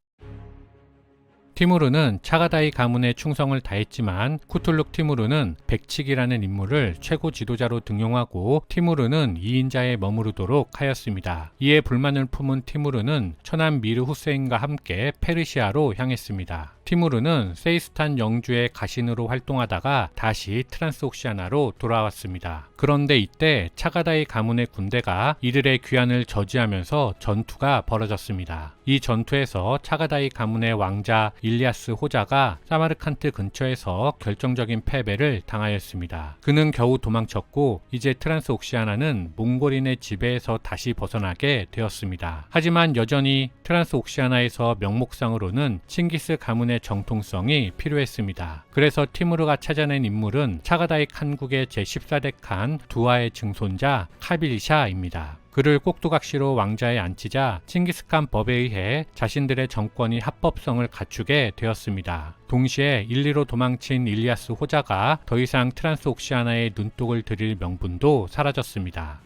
티무르는 차가다이 가문의 충성을 다했지만 쿠툴룩 티무르는 백칙이라는 인물을 최고 지도자로 등용하고 티무르는 2인자에 머무르도록 하였습니다. 이에 불만을 품은 티무르는 처남 미르 후세인과 함께 페르시아로 향했습니다. 티무르는 세이스탄 영주의 가신으로 활동하다가 다시 트란스옥시아나로 돌아왔습니다. 그런데 이때 차가다이 가문의 군대가 이들의 귀환을 저지하면서 전투가 벌어졌습니다. 이 전투에서 차가다이 가문의 왕자 일리아스 호자가 사마르칸트 근처에서 결정적인 패배를 당하였습니다. 그는 겨우 도망쳤고 이제 트란스옥시아나는 몽골인의 지배에서 다시 벗어나게 되었습니다. 하지만 여전히 트란스옥시아나에서 명목상으로는 칭기스 가문의 정통성이 필요했습니다. 그래서 티무르가 찾아낸 인물은 차가다이 칸국의 제14대 칸 두아의 증손자 카빌샤입니다. 그를 꼭두각시로 왕자에 앉히자 칭기스칸 법에 의해 자신들의 정권이 합법성을 갖추게 되었습니다. 동시에 일리로 도망친 일리아스 호자가 더 이상 트란스옥시아나에 눈독을 들일 명분도 사라졌습니다.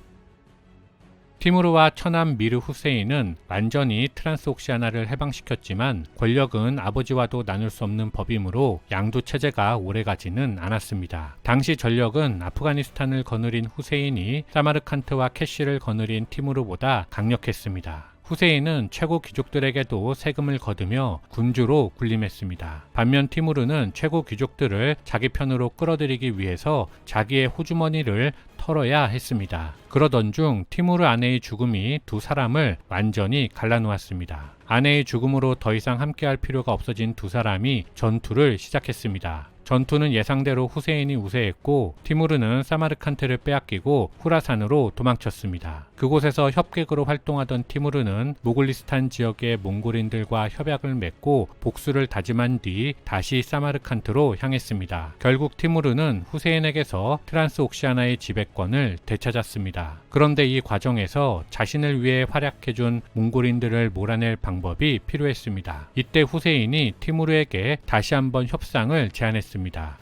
티무르와 처남 미르 후세인은 완전히 트란스옥시아나를 해방시켰지만 권력은 아버지와도 나눌 수 없는 법이므로 양도 체제가 오래가지는 않았습니다. 당시 전력은 아프가니스탄을 거느린 후세인이 사마르칸트와 캐시를 거느린 티무르보다 강력했습니다. 후세인은 최고 귀족들에게도 세금을 거두며 군주로 군림했습니다. 반면 티무르는 최고 귀족들을 자기 편으로 끌어들이기 위해서 자기의 호주머니를 털어야 했습니다. 그러던 중 티무르 아내의 죽음이 두 사람을 완전히 갈라놓았습니다. 아내의 죽음으로 더 이상 함께할 필요가 없어진 두 사람이 전투를 시작했습니다. 전투는 예상대로 후세인이 우세했고 티무르는 사마르칸트를 빼앗기고 후라산으로 도망쳤습니다. 그곳에서 협객으로 활동하던 티무르는 모글리스탄 지역의 몽골인들과 협약을 맺고 복수를 다짐한 뒤 다시 사마르칸트로 향했습니다. 결국 티무르는 후세인에게서 트란스옥시아나의 지배권을 되찾았습니다. 그런데 이 과정에서 자신을 위해 활약해준 몽골인들을 몰아낼 방법이 필요했습니다. 이때 후세인이 티무르에게 다시 한번 협상을 제안했습니다.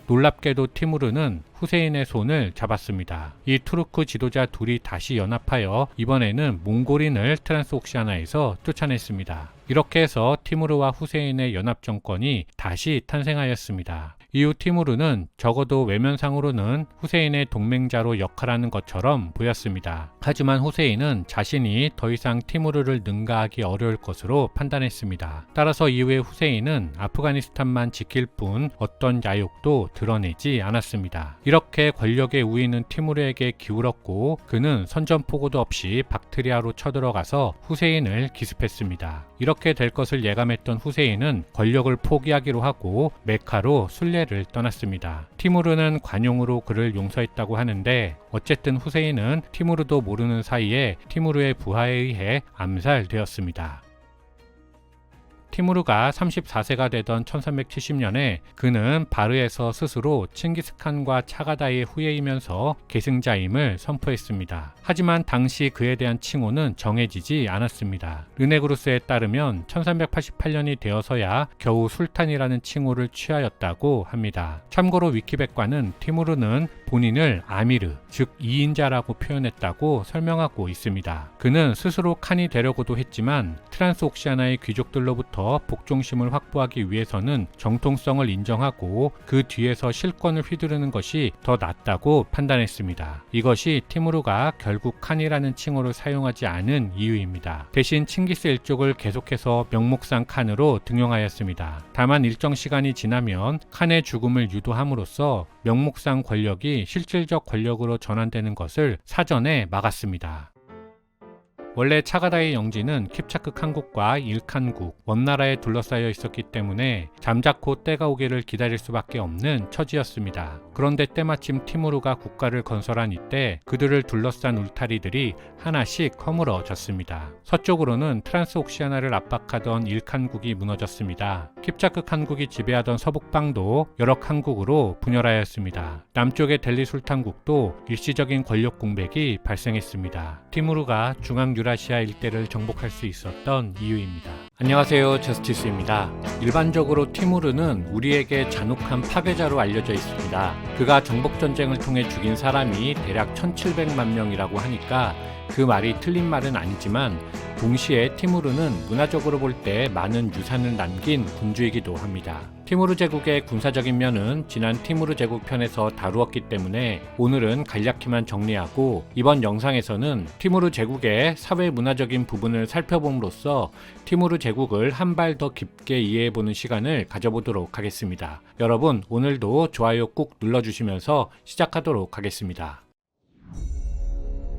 놀랍게도 티무르는 후세인의 손을 잡았습니다. 이 투르크 지도자 둘이 다시 연합하여 이번에는 몽골인을 트란스옥시아나에서 쫓아냈습니다. 이렇게 해서 티무르와 후세인의 연합정권이 다시 탄생하였습니다. 이후 티무르는 적어도 외면상으로는 후세인의 동맹자로 역할하는 것처럼 보였습니다. 하지만 후세인은 자신이 더 이상 티무르를 능가하기 어려울 것으로 판단했습니다. 따라서 이후에 후세인은 아프가니스탄만 지킬 뿐 어떤 야욕도 드러내지 않았습니다. 이렇게 권력의 우위는 티무르에게 기울었고 그는 선전포고도 없이 박트리아로 쳐들어가서 후세인을 기습했습니다. 이렇게 될 것을 예감했던 후세인은 권력을 포기하기로 하고 메카로 순례를 떠났습니다. 티무르는 관용으로 그를 용서했다고 하는데 어쨌든 후세인은 티무르도 모르는 사이에 티무르의 부하에 의해 암살되었습니다. 티무르가 34세가 되던 1370년에 그는 바르에서 스스로 칭기스칸과 차가다이의 후예이면서 계승자임을 선포했습니다. 하지만 당시 그에 대한 칭호는 정해지지 않았습니다. 르네그루스에 따르면 1388년이 되어서야 겨우 술탄이라는 칭호를 취하였다고 합니다. 참고로 위키백과는 티무르는 본인을 아미르, 즉 2인자라고 표현했다고 설명하고 있습니다. 그는 스스로 칸이 되려고도 했지만 트란스옥시아나의 귀족들로부터 복종심을 확보하기 위해서는 정통성을 인정하고 그 뒤에서 실권을 휘두르는 것이 더 낫다고 판단했습니다. 이것이 티무르가 결국 칸이라는 칭호를 사용하지 않은 이유입니다. 대신 칭기스 일족을 계속해서 명목상 칸으로 등용하였습니다. 다만 일정 시간이 지나면 칸의 죽음을 유도함으로써 명목상 권력이 실질적 권력으로 전환되는 것을 사전에 막았습니다. 원래 차가다의 영지는 킵차크 칸국과 일칸국, 원나라에 둘러싸여 있었기 때문에 잠자코 때가 오기를 기다릴 수밖에 없는 처지였습니다. 그런데 때마침 티무르가 국가를 건설한 이때 그들을 둘러싼 울타리들이 하나씩 허물어졌습니다. 서쪽으로는 트란스옥시아나를 압박하던 일칸국이 무너졌습니다. 킵차크 칸국이 지배하던 서북방도 여러 칸국으로 분열하였습니다. 남쪽의 델리 술탄국도 일시적인 권력 공백이 발생했습니다. 티무르가 중앙유라시아 일대를 정복할 수 있었던 이유입니다. 안녕하세요, 저스티스입니다. 일반적으로 티무르는 우리에게 잔혹한 파괴자로 알려져 있습니다. 그가 정복전쟁을 통해 죽인 사람이 대략 1700만 명이라고 하니까 그 말이 틀린 말은 아니지만 동시에 티무르는 문화적으로 볼 때 많은 유산을 남긴 군주이기도 합니다. 티무르 제국의 군사적인 면은 지난 티무르 제국 편에서 다루었기 때문에 오늘은 간략히만 정리하고 이번 영상에서는 티무르 제국의 사회 문화적인 부분을 살펴봄으로써 티무르 제국을 한 발 더 깊게 이해해보는 시간을 가져보도록 하겠습니다. 여러분 오늘도 좋아요 꾹 눌러주시면서 시작하도록 하겠습니다.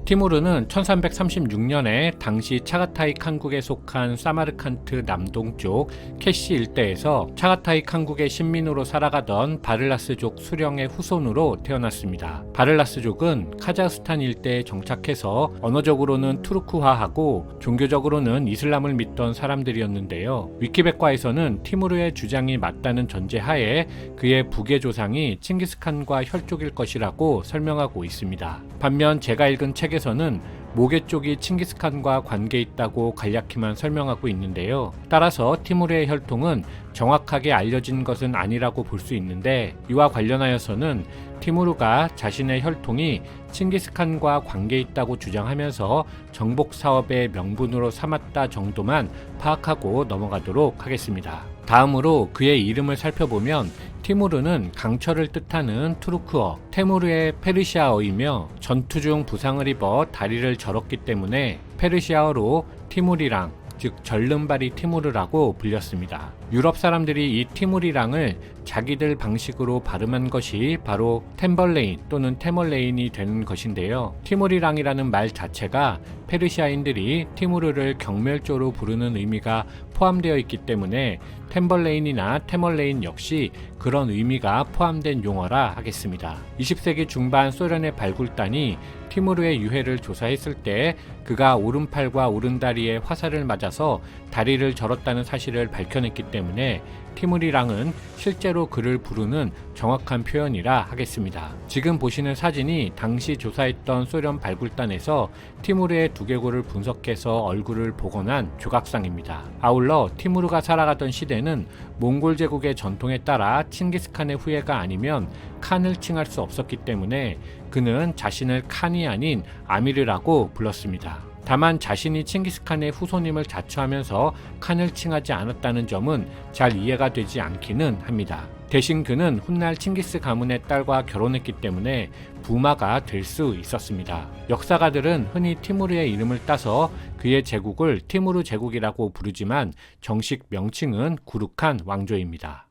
티무르는 1336년에 당시 차가타이 칸국에 속한 사마르칸트 남동쪽 캐시 일대에서 차가타이 칸국의 신민으로 살아가던 바를라스족 수령의 후손으로 태어났습니다. 바를라스족은 카자흐스탄 일대에 정착해서 언어적으로는 투르크화하고 종교적으로는 이슬람을 믿던 사람들이었는데요. 위키백과에서는 티무르의 주장이 맞다는 전제하에 그의 북의 조상이 칭기스칸과 혈족일 것이라고 설명하고 있습니다. 반면 제가 읽은 책에서는 모계 쪽이 칭기스칸과 관계 있다고 간략히만 설명하고 있는데요. 따라서 티무르의 혈통은 정확하게 알려진 것은 아니라고 볼 수 있는데 이와 관련하여서는 티무르가 자신의 혈통이 칭기스칸과 관계 있다고 주장하면서 정복 사업의 명분으로 삼았다 정도만 파악하고 넘어가도록 하겠습니다. 다음으로 그의 이름을 살펴보면 티무르는 강철을 뜻하는 투르크어, 테무르의 페르시아어이며 전투 중 부상을 입어 다리를 절었기 때문에 페르시아어로 티무리랑, 즉 절름발이 티무르라고 불렸습니다. 유럽 사람들이 이 티무리랑을 자기들 방식으로 발음한 것이 바로 템벌레인 또는 테멀레인이 되는 것인데요. 티무리랑이라는 말 자체가 페르시아인들이 티무르를 경멸조로 부르는 의미가 포함되어 있기 때문에 템벌레인이나 테멀레인 역시 그런 의미가 포함된 용어라 하겠습니다. 20세기 중반 소련의 발굴단이 티무르의 유해를 조사했을 때 그가 오른팔과 오른다리에 화살을 맞아서 다리를 절었다는 사실을 밝혀냈기 때문에 티무리랑은 실제로 그를 부르는 정확한 표현이라 하겠습니다. 지금 보시는 사진이 당시 조사했던 소련 발굴단에서 티무르의 두개골을 분석해서 얼굴을 복원한 조각상입니다. 아울러 티무르가 살아가던 시대는 몽골 제국의 전통에 따라 칭기스칸의 후예가 아니면 칸을 칭할 수 없었기 때문에 그는 자신을 칸이 아닌 아미르라고 불렀습니다. 다만 자신이 칭기스칸의 후손임을 자처하면서 칸을 칭하지 않았다는 점은 잘 이해가 되지 않기는 합니다. 대신 그는 훗날 칭기스 가문의 딸과 결혼했기 때문에 부마가 될 수 있었습니다. 역사가들은 흔히 티무르의 이름을 따서 그의 제국을 티무르 제국이라고 부르지만 정식 명칭은 구르칸 왕조입니다.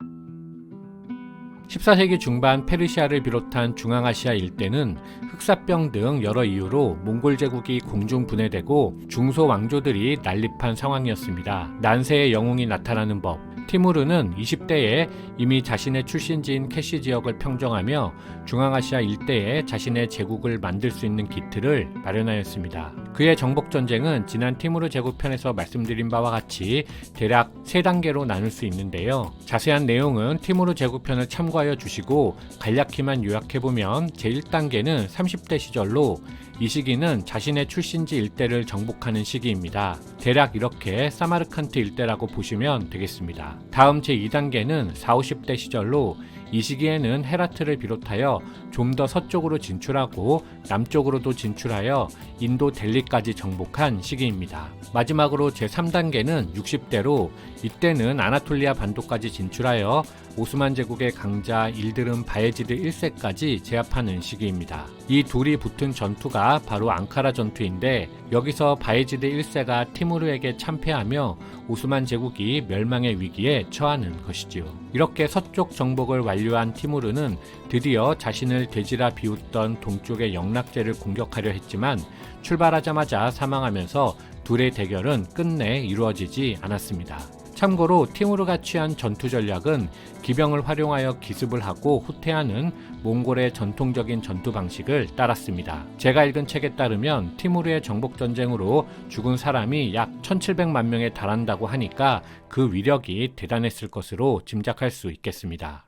14세기 중반 페르시아를 비롯한 중앙아시아 일대는 흑사병 등 여러 이유로 몽골 제국이 공중 분해되고 중소 왕조들이 난립한 상황이었습니다. 난세의 영웅이 나타나는 법. 티무르는 20대에 이미 자신의 출신지인 캐시 지역을 평정하며 중앙아시아 일대에 자신의 제국을 만들 수 있는 기틀을 마련하였습니다. 그의 정복전쟁은 지난 티무르 제국편에서 말씀드린 바와 같이 대략 3단계로 나눌 수 있는데요. 자세한 내용은 티무르 제국편을 참고하여 주시고 간략히만 요약해보면 제1단계는 30대 시절로 이 시기는 자신의 출신지 일대를 정복하는 시기입니다. 대략 이렇게 사마르칸트 일대라고 보시면 되겠습니다. 다음 제2단계는 40, 50대 시절로 이 시기에는 헤라트를 비롯하여 좀 더 서쪽으로 진출하고 남쪽으로도 진출하여 인도 델리까지 정복한 시기입니다. 마지막으로 제3단계는 60대로 이때는 아나톨리아 반도까지 진출하여 오스만 제국의 강자 일드름 바예지드 1세까지 제압하는 시기입니다. 이 둘이 붙은 전투가 바로 앙카라 전투인데 여기서 바예지드 1세가 티무르에게 참패하며 오스만 제국이 멸망의 위기에 처하는 것이지요. 이렇게 서쪽 정복을 완료한 티무르는 드디어 자신을 돼지라 비웃던 동쪽의 영락제를 공격하려 했지만 출발하자마자 사망하면서 둘의 대결은 끝내 이루어지지 않았습니다. 참고로 티무르가 취한 전투 전략은 기병을 활용하여 기습을 하고 후퇴하는 몽골의 전통적인 전투 방식을 따랐습니다. 제가 읽은 책에 따르면 티무르의 정복전쟁으로 죽은 사람이 약 1700만 명에 달한다고 하니까 그 위력이 대단했을 것으로 짐작할 수 있겠습니다.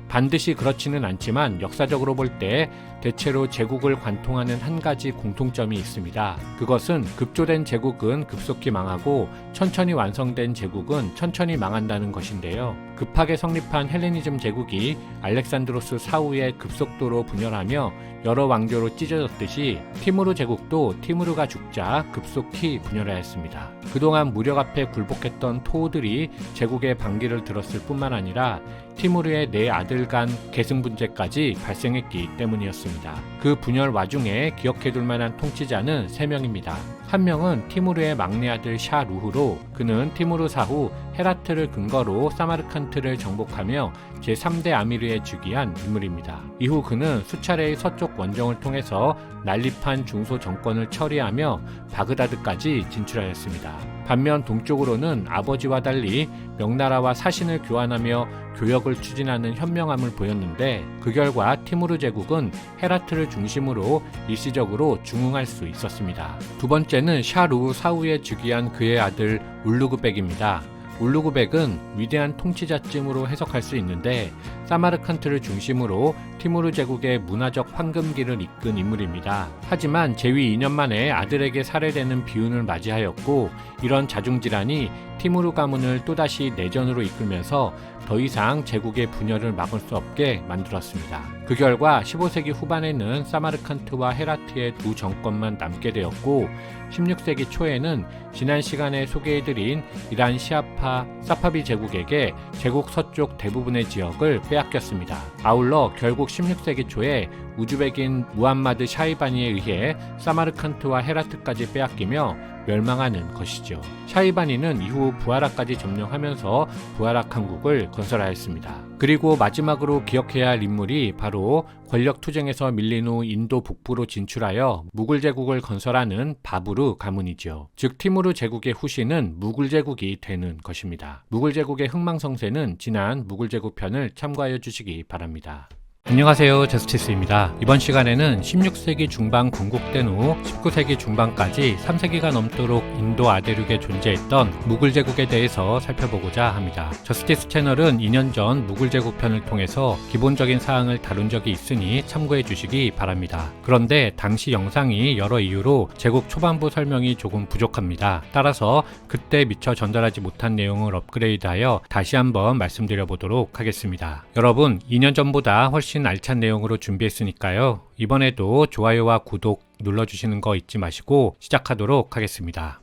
반드시 그렇지는 않지만 역사적으로 볼 때 대체로 제국을 관통하는 한 가지 공통점이 있습니다. 그것은 급조된 제국은 급속히 망하고 천천히 완성된 제국은 천천히 망한다는 것인데요. 급하게 성립한 헬레니즘 제국이 알렉산드로스 사후에 급속도로 분열하며 여러 왕조로 찢어졌듯이 티무르 제국도 티무르가 죽자 급속히 분열하였습니다. 그동안 무력 앞에 굴복했던 토우들이 제국의 반기를 들었을 뿐만 아니라 티무르의 4아들 간 계승 분쟁까지 발생했기 때문이었습니다. 그 분열 와중에 기억해둘 만한 통치자는 3명입니다. 한 명은 티무르의 막내 아들 샤 루흐로 그는 티무르 사후 헤라트를 근거로 사마르칸트를 정복하며 제3대 아미르에 즉위한 인물입니다. 이후 그는 수차례의 서쪽 원정을 통해서 난립한 중소 정권을 처리하며 바그다드까지 진출하였습니다. 반면 동쪽으로는 아버지와 달리 명나라와 사신을 교환하며 교역을 추진하는 현명함을 보였는데 그 결과 티무르 제국은 헤라트를 중심으로 일시적으로 중흥할 수 있었습니다. 두 번째는 샤 루흐 사후에 즉위한 그의 아들 울루그백입니다. 울루그백은 위대한 통치자쯤으로 해석할 수 있는데 사마르칸트를 중심으로 티무르 제국의 문화적 황금기를 이끈 인물입니다. 하지만 재위 2년 만에 아들에게 살해되는 비운을 맞이하였고 이런 자중질환이 티무르 가문을 또다시 내전으로 이끌면서 더 이상 제국의 분열을 막을 수 없게 만들었습니다. 그 결과 15세기 후반에는 사마르칸트와 헤라트의 두 정권만 남게 되었고 16세기 초에는 지난 시간에 소개해드린 이란 시아파 사파비 제국에게 제국 서쪽 대부분의 지역을 빼앗겼습니다. 아울러 결국 16세기 초에 우즈벡인 무함마드 샤이바니에 의해 사마르칸트와 헤라트까지 빼앗기며 멸망하는 것이죠. 샤이바니는 이후 부하라까지 점령하면서 부하라汗국을 건설하였습니다. 그리고 마지막으로 기억해야 할 인물이 바로 권력 투쟁에서 밀린 후 인도 북부로 진출하여 무굴 제국을 건설하는 바부르 가문이죠. 즉 티무르 제국의 후신은 무굴 제국이 되는 것입니다. 무굴 제국의 흥망성쇠는 지난 무굴 제국 편을 참고하여 주시기 바랍니다. 안녕하세요, 저스티스입니다. 이번 시간에는 16세기 중반 건국된 후 19세기 중반까지 3세기가 넘도록 인도 아대륙에 존재했던 무굴 제국에 대해서 살펴보고자 합니다. 저스티스 채널은 2년 전 무굴 제국 편을 통해서 기본적인 사항을 다룬 적이 있으니 참고해 주시기 바랍니다. 그런데 당시 영상이 여러 이유로 제국 초반부 설명이 조금 부족합니다. 따라서 그때 미처 전달하지 못한 내용을 업그레이드하여 다시 한번 말씀드려 보도록 하겠습니다. 여러분, 2년 전보다 훨씬 알찬 내용으로 준비했으니까요. 이번에도 좋아요와 구독 눌러주시는 거 잊지 마시고 시작하도록 하겠습니다.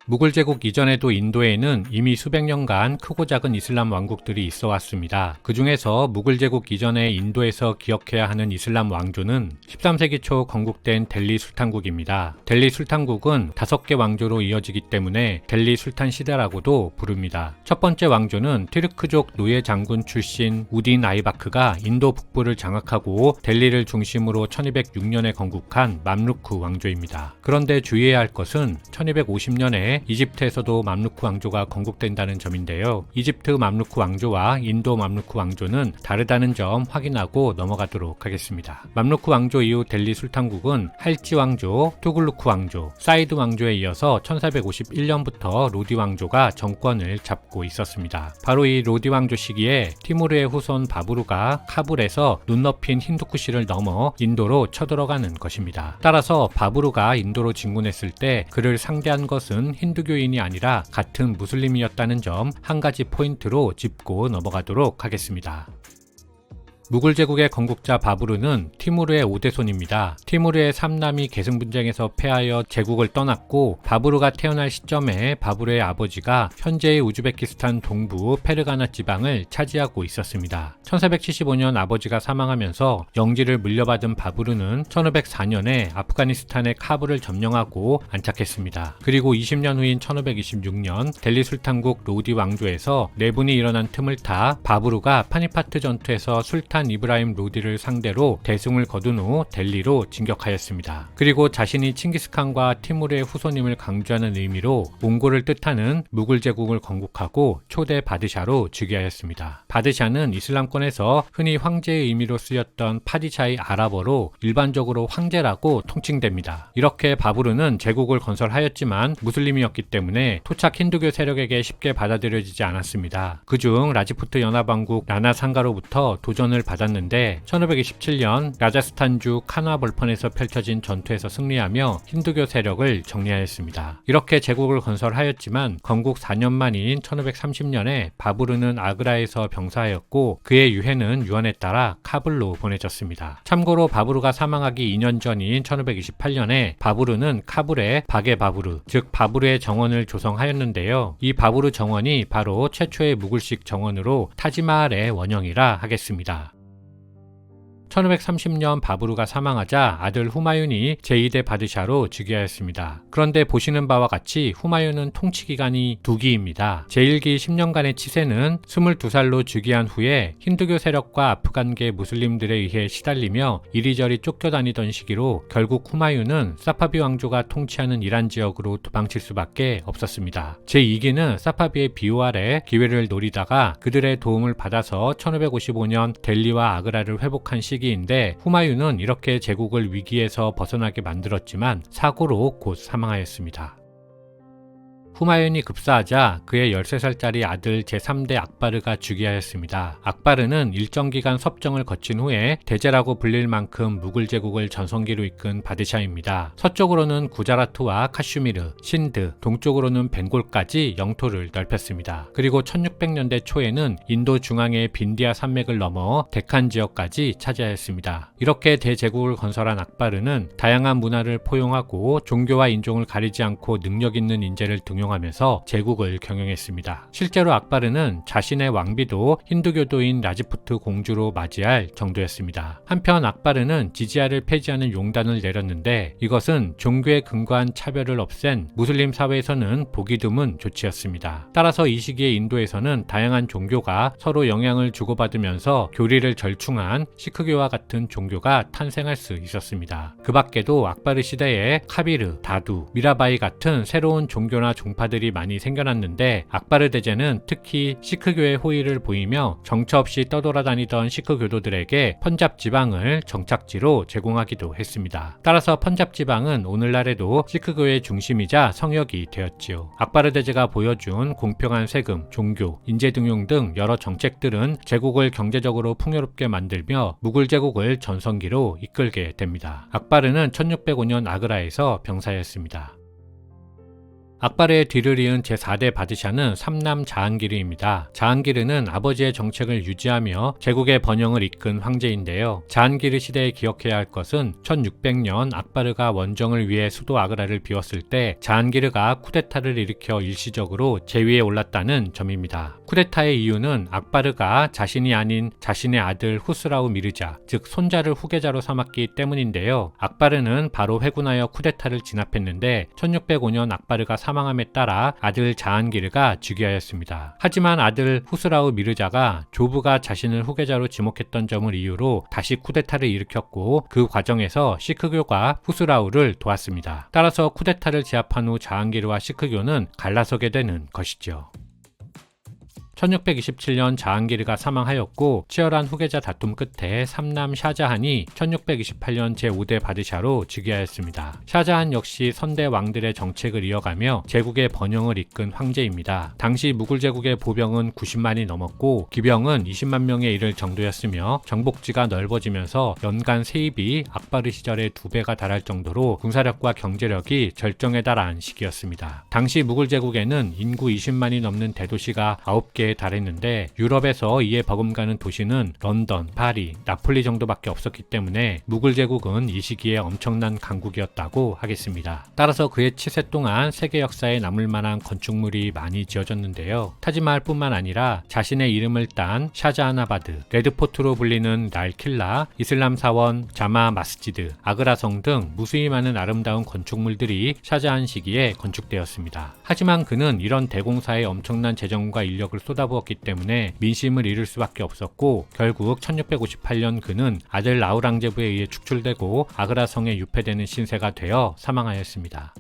무굴 제국 이전에도 인도에는 이미 수백 년간 크고 작은 이슬람 왕국들이 있어 왔습니다. 그 중에서 무굴 제국 이전에 인도에서 기억해야 하는 이슬람 왕조는 13세기 초 건국된 델리 술탄국입니다. 델리 술탄국은 5개 왕조로 이어지기 때문에 델리 술탄 시대라고도 부릅니다. 첫 번째 왕조는 티르크족 노예 장군 출신 우딘 아이바크가 인도 북부를 장악하고 델리를 중심으로 1206년에 건국한 맘루크 왕조입니다. 그런데 주의해야 할 것은 1250년에 이집트에서도 맘루크 왕조가 건국된다는 점인데요. 이집트 맘루크 왕조와 인도 맘루크 왕조는 다르다는 점 확인하고 넘어가도록 하겠습니다. 맘루크 왕조 이후 델리 술탄국은 할지 왕조, 투글루크 왕조, 사이드 왕조에 이어서 1451년부터 로디 왕조가 정권을 잡고 있었습니다. 바로 이 로디 왕조 시기에 티무르의 후손 바부르가 카불에서 눈 높인 힌두쿠시를 넘어 인도로 쳐들어가는 것입니다. 따라서 바부르가 인도로 진군했을 때 그를 상대한 것은 힌두교인이 아니라 같은 무슬림이었다는 점 한 가지 포인트로 짚고 넘어가도록 하겠습니다. 무굴 제국의 건국자 바부르는 티무르의 5대손입니다. 티무르의 3남이 계승분쟁에서 패하여 제국을 떠났고 바부르가 태어날 시점에 바부르의 아버지가 현재의 우즈베키스탄 동부 페르가나 지방을 차지하고 있었습니다. 1475년 아버지가 사망하면서 영지를 물려받은 바부르는 1504년에 아프가니스탄의 카불을 점령하고 안착했습니다. 그리고 20년 후인 1526년 델리 술탄국 로디 왕조에서 내분이 일어난 틈을 타 바부르가 파니파트 전투에서 술탄 이브라임 로디를 상대로 대승을 거둔 후 델리로 진격하였습니다. 그리고 자신이 칭기스칸과 티무르의 후손임을 강조하는 의미로 몽골을 뜻하는 무굴 제국을 건국하고 초대 바드샤로 즉위하였습니다. 바드샤는 이슬람권에서 흔히 황제의 의미로 쓰였던 파디샤의 아랍어로 일반적으로 황제라고 통칭됩니다. 이렇게 바부르는 제국을 건설하였지만 무슬림이었기 때문에 토착 힌두교 세력에게 쉽게 받아들여지지 않았습니다. 그중 라지푸트 연합왕국 라나상가로부터 도전을 받았는데 1527년 라자스탄주 카나 벌펀에서 펼쳐진 전투에서 승리하며 힌두교 세력을 정리하였습니다. 이렇게 제국을 건설하였지만 건국 4년 만인 1530년에 바부르는 아그라에서 병사하였고 그의 유해는 유언에 따라 카불로 보내졌습니다. 참고로 바부르가 사망하기 2년 전인 1528년에 바부르는 카불에 바게 바부르, 즉 바부르의 정원을 조성하였는데요. 이 바부르 정원이 바로 최초의 무굴식 정원으로 타지마할의 원형이라 하겠습니다. 1530년 바부르가 사망하자 아들 후마윤이 제2대 바드샤로 즉위하였습니다. 그런데 보시는 바와 같이 후마윤은 통치기간이 2기입니다. 제1기 10년간의 치세는 22살로 즉위한 후에 힌두교 세력과 아프간계 무슬림들에 의해 시달리며 이리저리 쫓겨다니던 시기로 결국 후마윤은 사파비 왕조가 통치하는 이란 지역으로 도망칠 수밖에 없었습니다. 제2기는 사파비의 비호 아래 기회를 노리다가 그들의 도움을 받아서 1555년 델리와 아그라를 회복한 시기인데 후마윤은 이렇게 제국을 위기에서 벗어나게 만들었지만 사고로 곧 사망하였습니다. 후마윤이 급사하자 그의 13살짜리 아들 제3대 악바르가 즉위하였습니다. 악바르는 일정 기간 섭정을 거친 후에 대제라고 불릴 만큼 무굴 제국을 전성기로 이끈 바드샤입니다. 서쪽으로는 구자라트와 카슈미르, 신드, 동쪽으로는 벵골까지 영토를 넓혔습니다. 그리고 1600년대 초에는 인도 중앙의 빈디아 산맥을 넘어 데칸 지역까지 차지하였습니다. 이렇게 대제국을 건설한 악바르는 다양한 문화를 포용하고 종교와 인종을 가리지 않고 능력 있는 인재를 등용하면서 제국을 경영했습니다. 실제로 악바르는 자신의 왕비도 힌두교도인 라지푸트 공주로 맞이할 정도였습니다. 한편 악바르는 지지아를 폐지하는 용단을 내렸는데 이것은 종교에 근거한 차별을 없앤 무슬림 사회에서는 보기 드문 조치였습니다. 따라서 이 시기에 인도에서는 다양한 종교가 서로 영향을 주고받으면서 교리를 절충한 시크교와 같은 종교가 탄생할 수 있었습니다. 그 밖에도 악바르 시대에 카비르, 다두, 미라바이 같은 새로운 종교나 종파들이 많이 생겨났는데 악바르 대제는 특히 시크교의 호의를 보이며 정처 없이 떠돌아다니던 시크 교도들에게 펀잡 지방을 정착지로 제공하기도 했습니다. 따라서 펀잡 지방은 오늘날에도 시크교의 중심이자 성역이 되었지요. 악바르 대제가 보여준 공평한 세금, 종교, 인재 등용 등 여러 정책들은 제국을 경제적으로 풍요롭게 만들며 무굴 제국을 전성기로 이끌게 됩니다. 악바르는 1605년 아그라에서 병사였습니다. 악바르의 뒤를 이은 제4대 바드샤는 삼남 자한기르입니다. 자한기르는 아버지의 정책을 유지하며 제국의 번영을 이끈 황제인데요. 자한기르 시대에 기억해야 할 것은 1600년 악바르가 원정을 위해 수도 아그라를 비웠을 때 자한기르가 쿠데타를 일으켜 일시적으로 제위에 올랐다는 점입니다. 쿠데타의 이유는 악바르가 자신이 아닌 자신의 아들 후스라우 미르자, 즉 손자를 후계자로 삼았기 때문인데요. 악바르는 바로 회군하여 쿠데타를 진압했는데 1605년 악바르가 사망함에 따라 아들 자한기르가 즉위하였습니다. 하지만 아들 후스라우 미르자가 조부가 자신을 후계자로 지목했던 점을 이유로 다시 쿠데타를 일으켰고 그 과정에서 시크교가 후스라우를 도왔습니다. 따라서 쿠데타를 제압한 후 자한기르와 시크교는 갈라서게 되는 것이죠. 1627년 자한기르가 사망하였고 치열한 후계자 다툼 끝에 삼남 샤자한이 1628년 제5대 바드샤로 즉위하였습니다. 샤자한 역시 선대 왕들의 정책을 이어가며 제국의 번영을 이끈 황제입니다. 당시 무굴 제국의 보병은 90만이 넘었고 기병은 20만 명에 이를 정도였으며 정복지가 넓어지면서 연간 세입이 악바르 시절의 2배가 달할 정도로 군사력과 경제력이 절정에 달한 시기였습니다. 당시 무굴 제국에는 인구 20만이 넘는 대도시가 9개에 달했는데 유럽에서 이에 버금가는 도시는 런던, 파리, 나폴리 정도밖에 없었기 때문에 무굴 제국은 이 시기에 엄청난 강국이었다고 하겠습니다. 따라서 그의 치세 동안 세계 역사에 남을 만한 건축물이 많이 지어졌는데요. 타지마할뿐만 아니라 자신의 이름을 딴 샤자하나바드, 레드포트로 불리는 랄킬라, 이슬람 사원, 자마 마스지드, 아그라성 등 무수히 많은 아름다운 건축물들이 샤자한 시기에 건축되었습니다. 하지만 그는 이런 대공사에 엄청난 재정과 인력을 쏟아부었기 때문에 민심을 잃을 수밖에 없었고 결국 1658년 그는 아들 아우랑제부에 의해 축출되고 아그라성에 유폐되는 신세가 되어 사망하였습니다.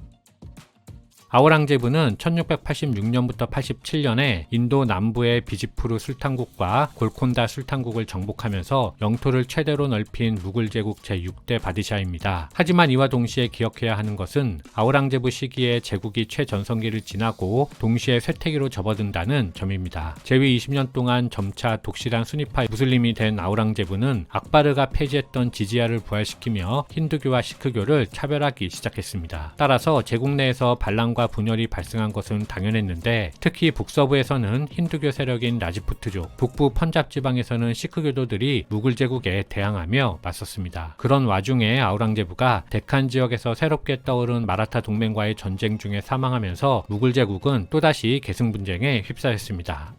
아우랑제부는 1686년부터 87년에 인도 남부의 비지푸르 술탄국과 골콘다 술탄국을 정복하면서 영토를 최대로 넓힌 무굴 제국 제6대 바드샤입니다. 하지만 이와 동시에 기억해야 하는 것은 아우랑제부 시기에 제국이 최전성기를 지나고 동시에 쇠퇴기로 접어든다는 점입니다. 제위 20년 동안 점차 독실한 수니파 무슬림이 된 아우랑제부는 악바르가 폐지했던 지지야를 부활시키며 힌두교와 시크교를 차별하기 시작했습니다. 따라서 제국 내에서 반란과 분열이 발생한 것은 당연했는데 특히 북서부에서는 힌두교 세력인 라지푸트족, 북부 펀잡 지방에서는 시크교도들이 무굴 제국에 대항하며 맞섰습니다. 그런 와중에 아우랑제부가 데칸 지역에서 새롭게 떠오른 마라타 동맹과의 전쟁 중에 사망하면서 무굴 제국은 또다시 계승분쟁에 휩싸였습니다.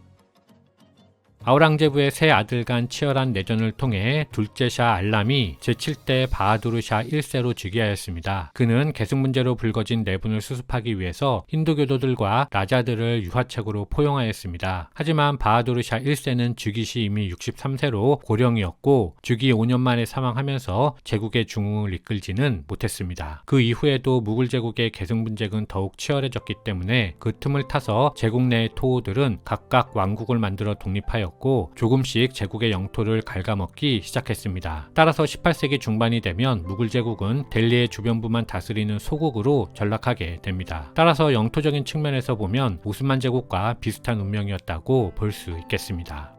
아우랑제부의 세 아들 간 치열한 내전을 통해 둘째 샤 알람이 제7대 바하두르 샤 1세로 즉위하였습니다. 그는 계승 문제로 불거진 내분을 수습하기 위해서 힌두교도들과 라자들을 유화책으로 포용하였습니다. 하지만 바하두르 샤 1세는 즉위 시 이미 63세로 고령이었고 즉위 5년 만에 사망하면서 제국의 중흥을 이끌지는 못했습니다. 그 이후에도 무굴 제국의 계승 분쟁은 더욱 치열해졌기 때문에 그 틈을 타서 제국 내의 토호들은 각각 왕국을 만들어 독립하였고 조금씩 제국의 영토를 갉아먹기 시작했습니다. 따라서 18세기 중반이 되면 무굴 제국은 델리의 주변부만 다스리는 소국으로 전락하게 됩니다. 따라서 영토적인 측면에서 보면 오스만 제국과 비슷한 운명이었다고 볼 수 있겠습니다.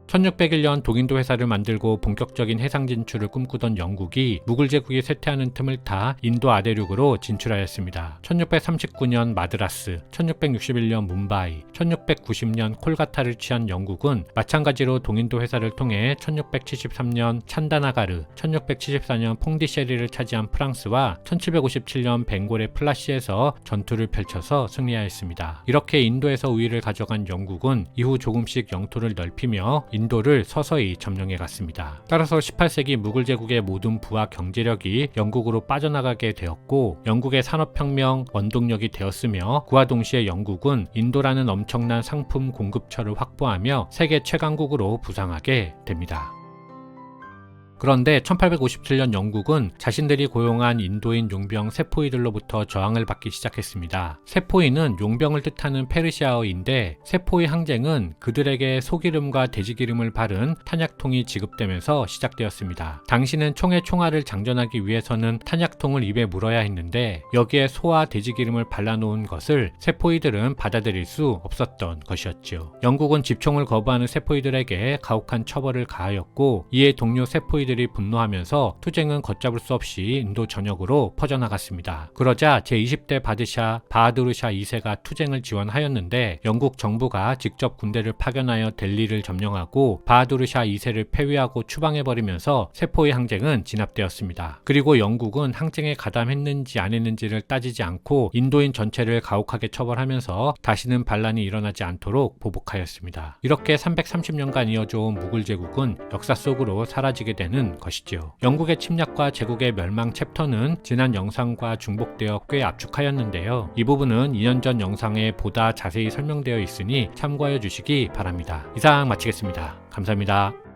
1601년 독인도 회사를 만들고 본격적인 해상 진출을 꿈꾸던 영국이 무굴 제국이 쇠퇴하는 틈을 타 인도 아대륙으로 진출하였습니다. 1639년 마드라스, 1661년 뭄바이, 1690년 콜가타를 취한 영국은 마찬가지로 동인도 회사를 통해 1673년 찬다나가르, 1674년 퐁디셰리를 차지한 프랑스와 1757년 벵골의 플라시에서 전투를 펼쳐서 승리하였습니다. 이렇게 인도에서 우위를 가져간 영국은 이후 조금씩 영토를 넓히며 인도를 서서히 점령해 갔습니다. 따라서 18세기 무굴 제국의 모든 부와 경제력이 영국으로 빠져나가게 되었고 영국의 산업혁명 원동력이 되었으며 그와 동시에 영국은 인도라는 엄청난 상품 공급처를 확보하며 세계 최강국으로 부상하게 됩니다. 그런데 1857년 영국은 자신들이 고용한 인도인 용병 세포이들로부터 저항을 받기 시작했습니다. 세포이는 용병을 뜻하는 페르시아어인데 세포이 항쟁은 그들에게 소기름과 돼지기름을 바른 탄약통이 지급되면서 시작되었습니다. 당시는 총에 총알을 장전하기 위해서는 탄약통을 입에 물어야 했는데 여기에 소와 돼지기름을 발라놓은 것을 세포이들은 받아들일 수 없었던 것이었죠. 영국은 집총을 거부하는 세포이들에게 가혹한 처벌을 가하였고 이에 동료 세포이들 사람들이 분노하면서 투쟁은 걷잡을 수 없이 인도 전역으로 퍼져나갔습니다. 그러자 제20대 바드샤 바하두르샤 2세가 투쟁을 지원하였는데 영국 정부가 직접 군대를 파견하여 델리를 점령하고 바하두르샤 2세를 폐위하고 추방해버리면서 세포의 항쟁은 진압되었습니다. 그리고 영국은 항쟁에 가담했는지 안 했는지를 따지지 않고 인도인 전체를 가혹하게 처벌하면서 다시는 반란이 일어나지 않도록 보복하였습니다. 이렇게 330년간 이어져온 무굴 제국은 역사 속으로 사라지게 되는 것이지요. 영국의 침략과 제국의 멸망 챕터는 지난 영상과 중복되어 꽤 압축하였는데요. 이 부분은 2년 전 영상에 보다 자세히 설명되어 있으니 참고해 주시기 바랍니다. 이상 마치겠습니다. 감사합니다.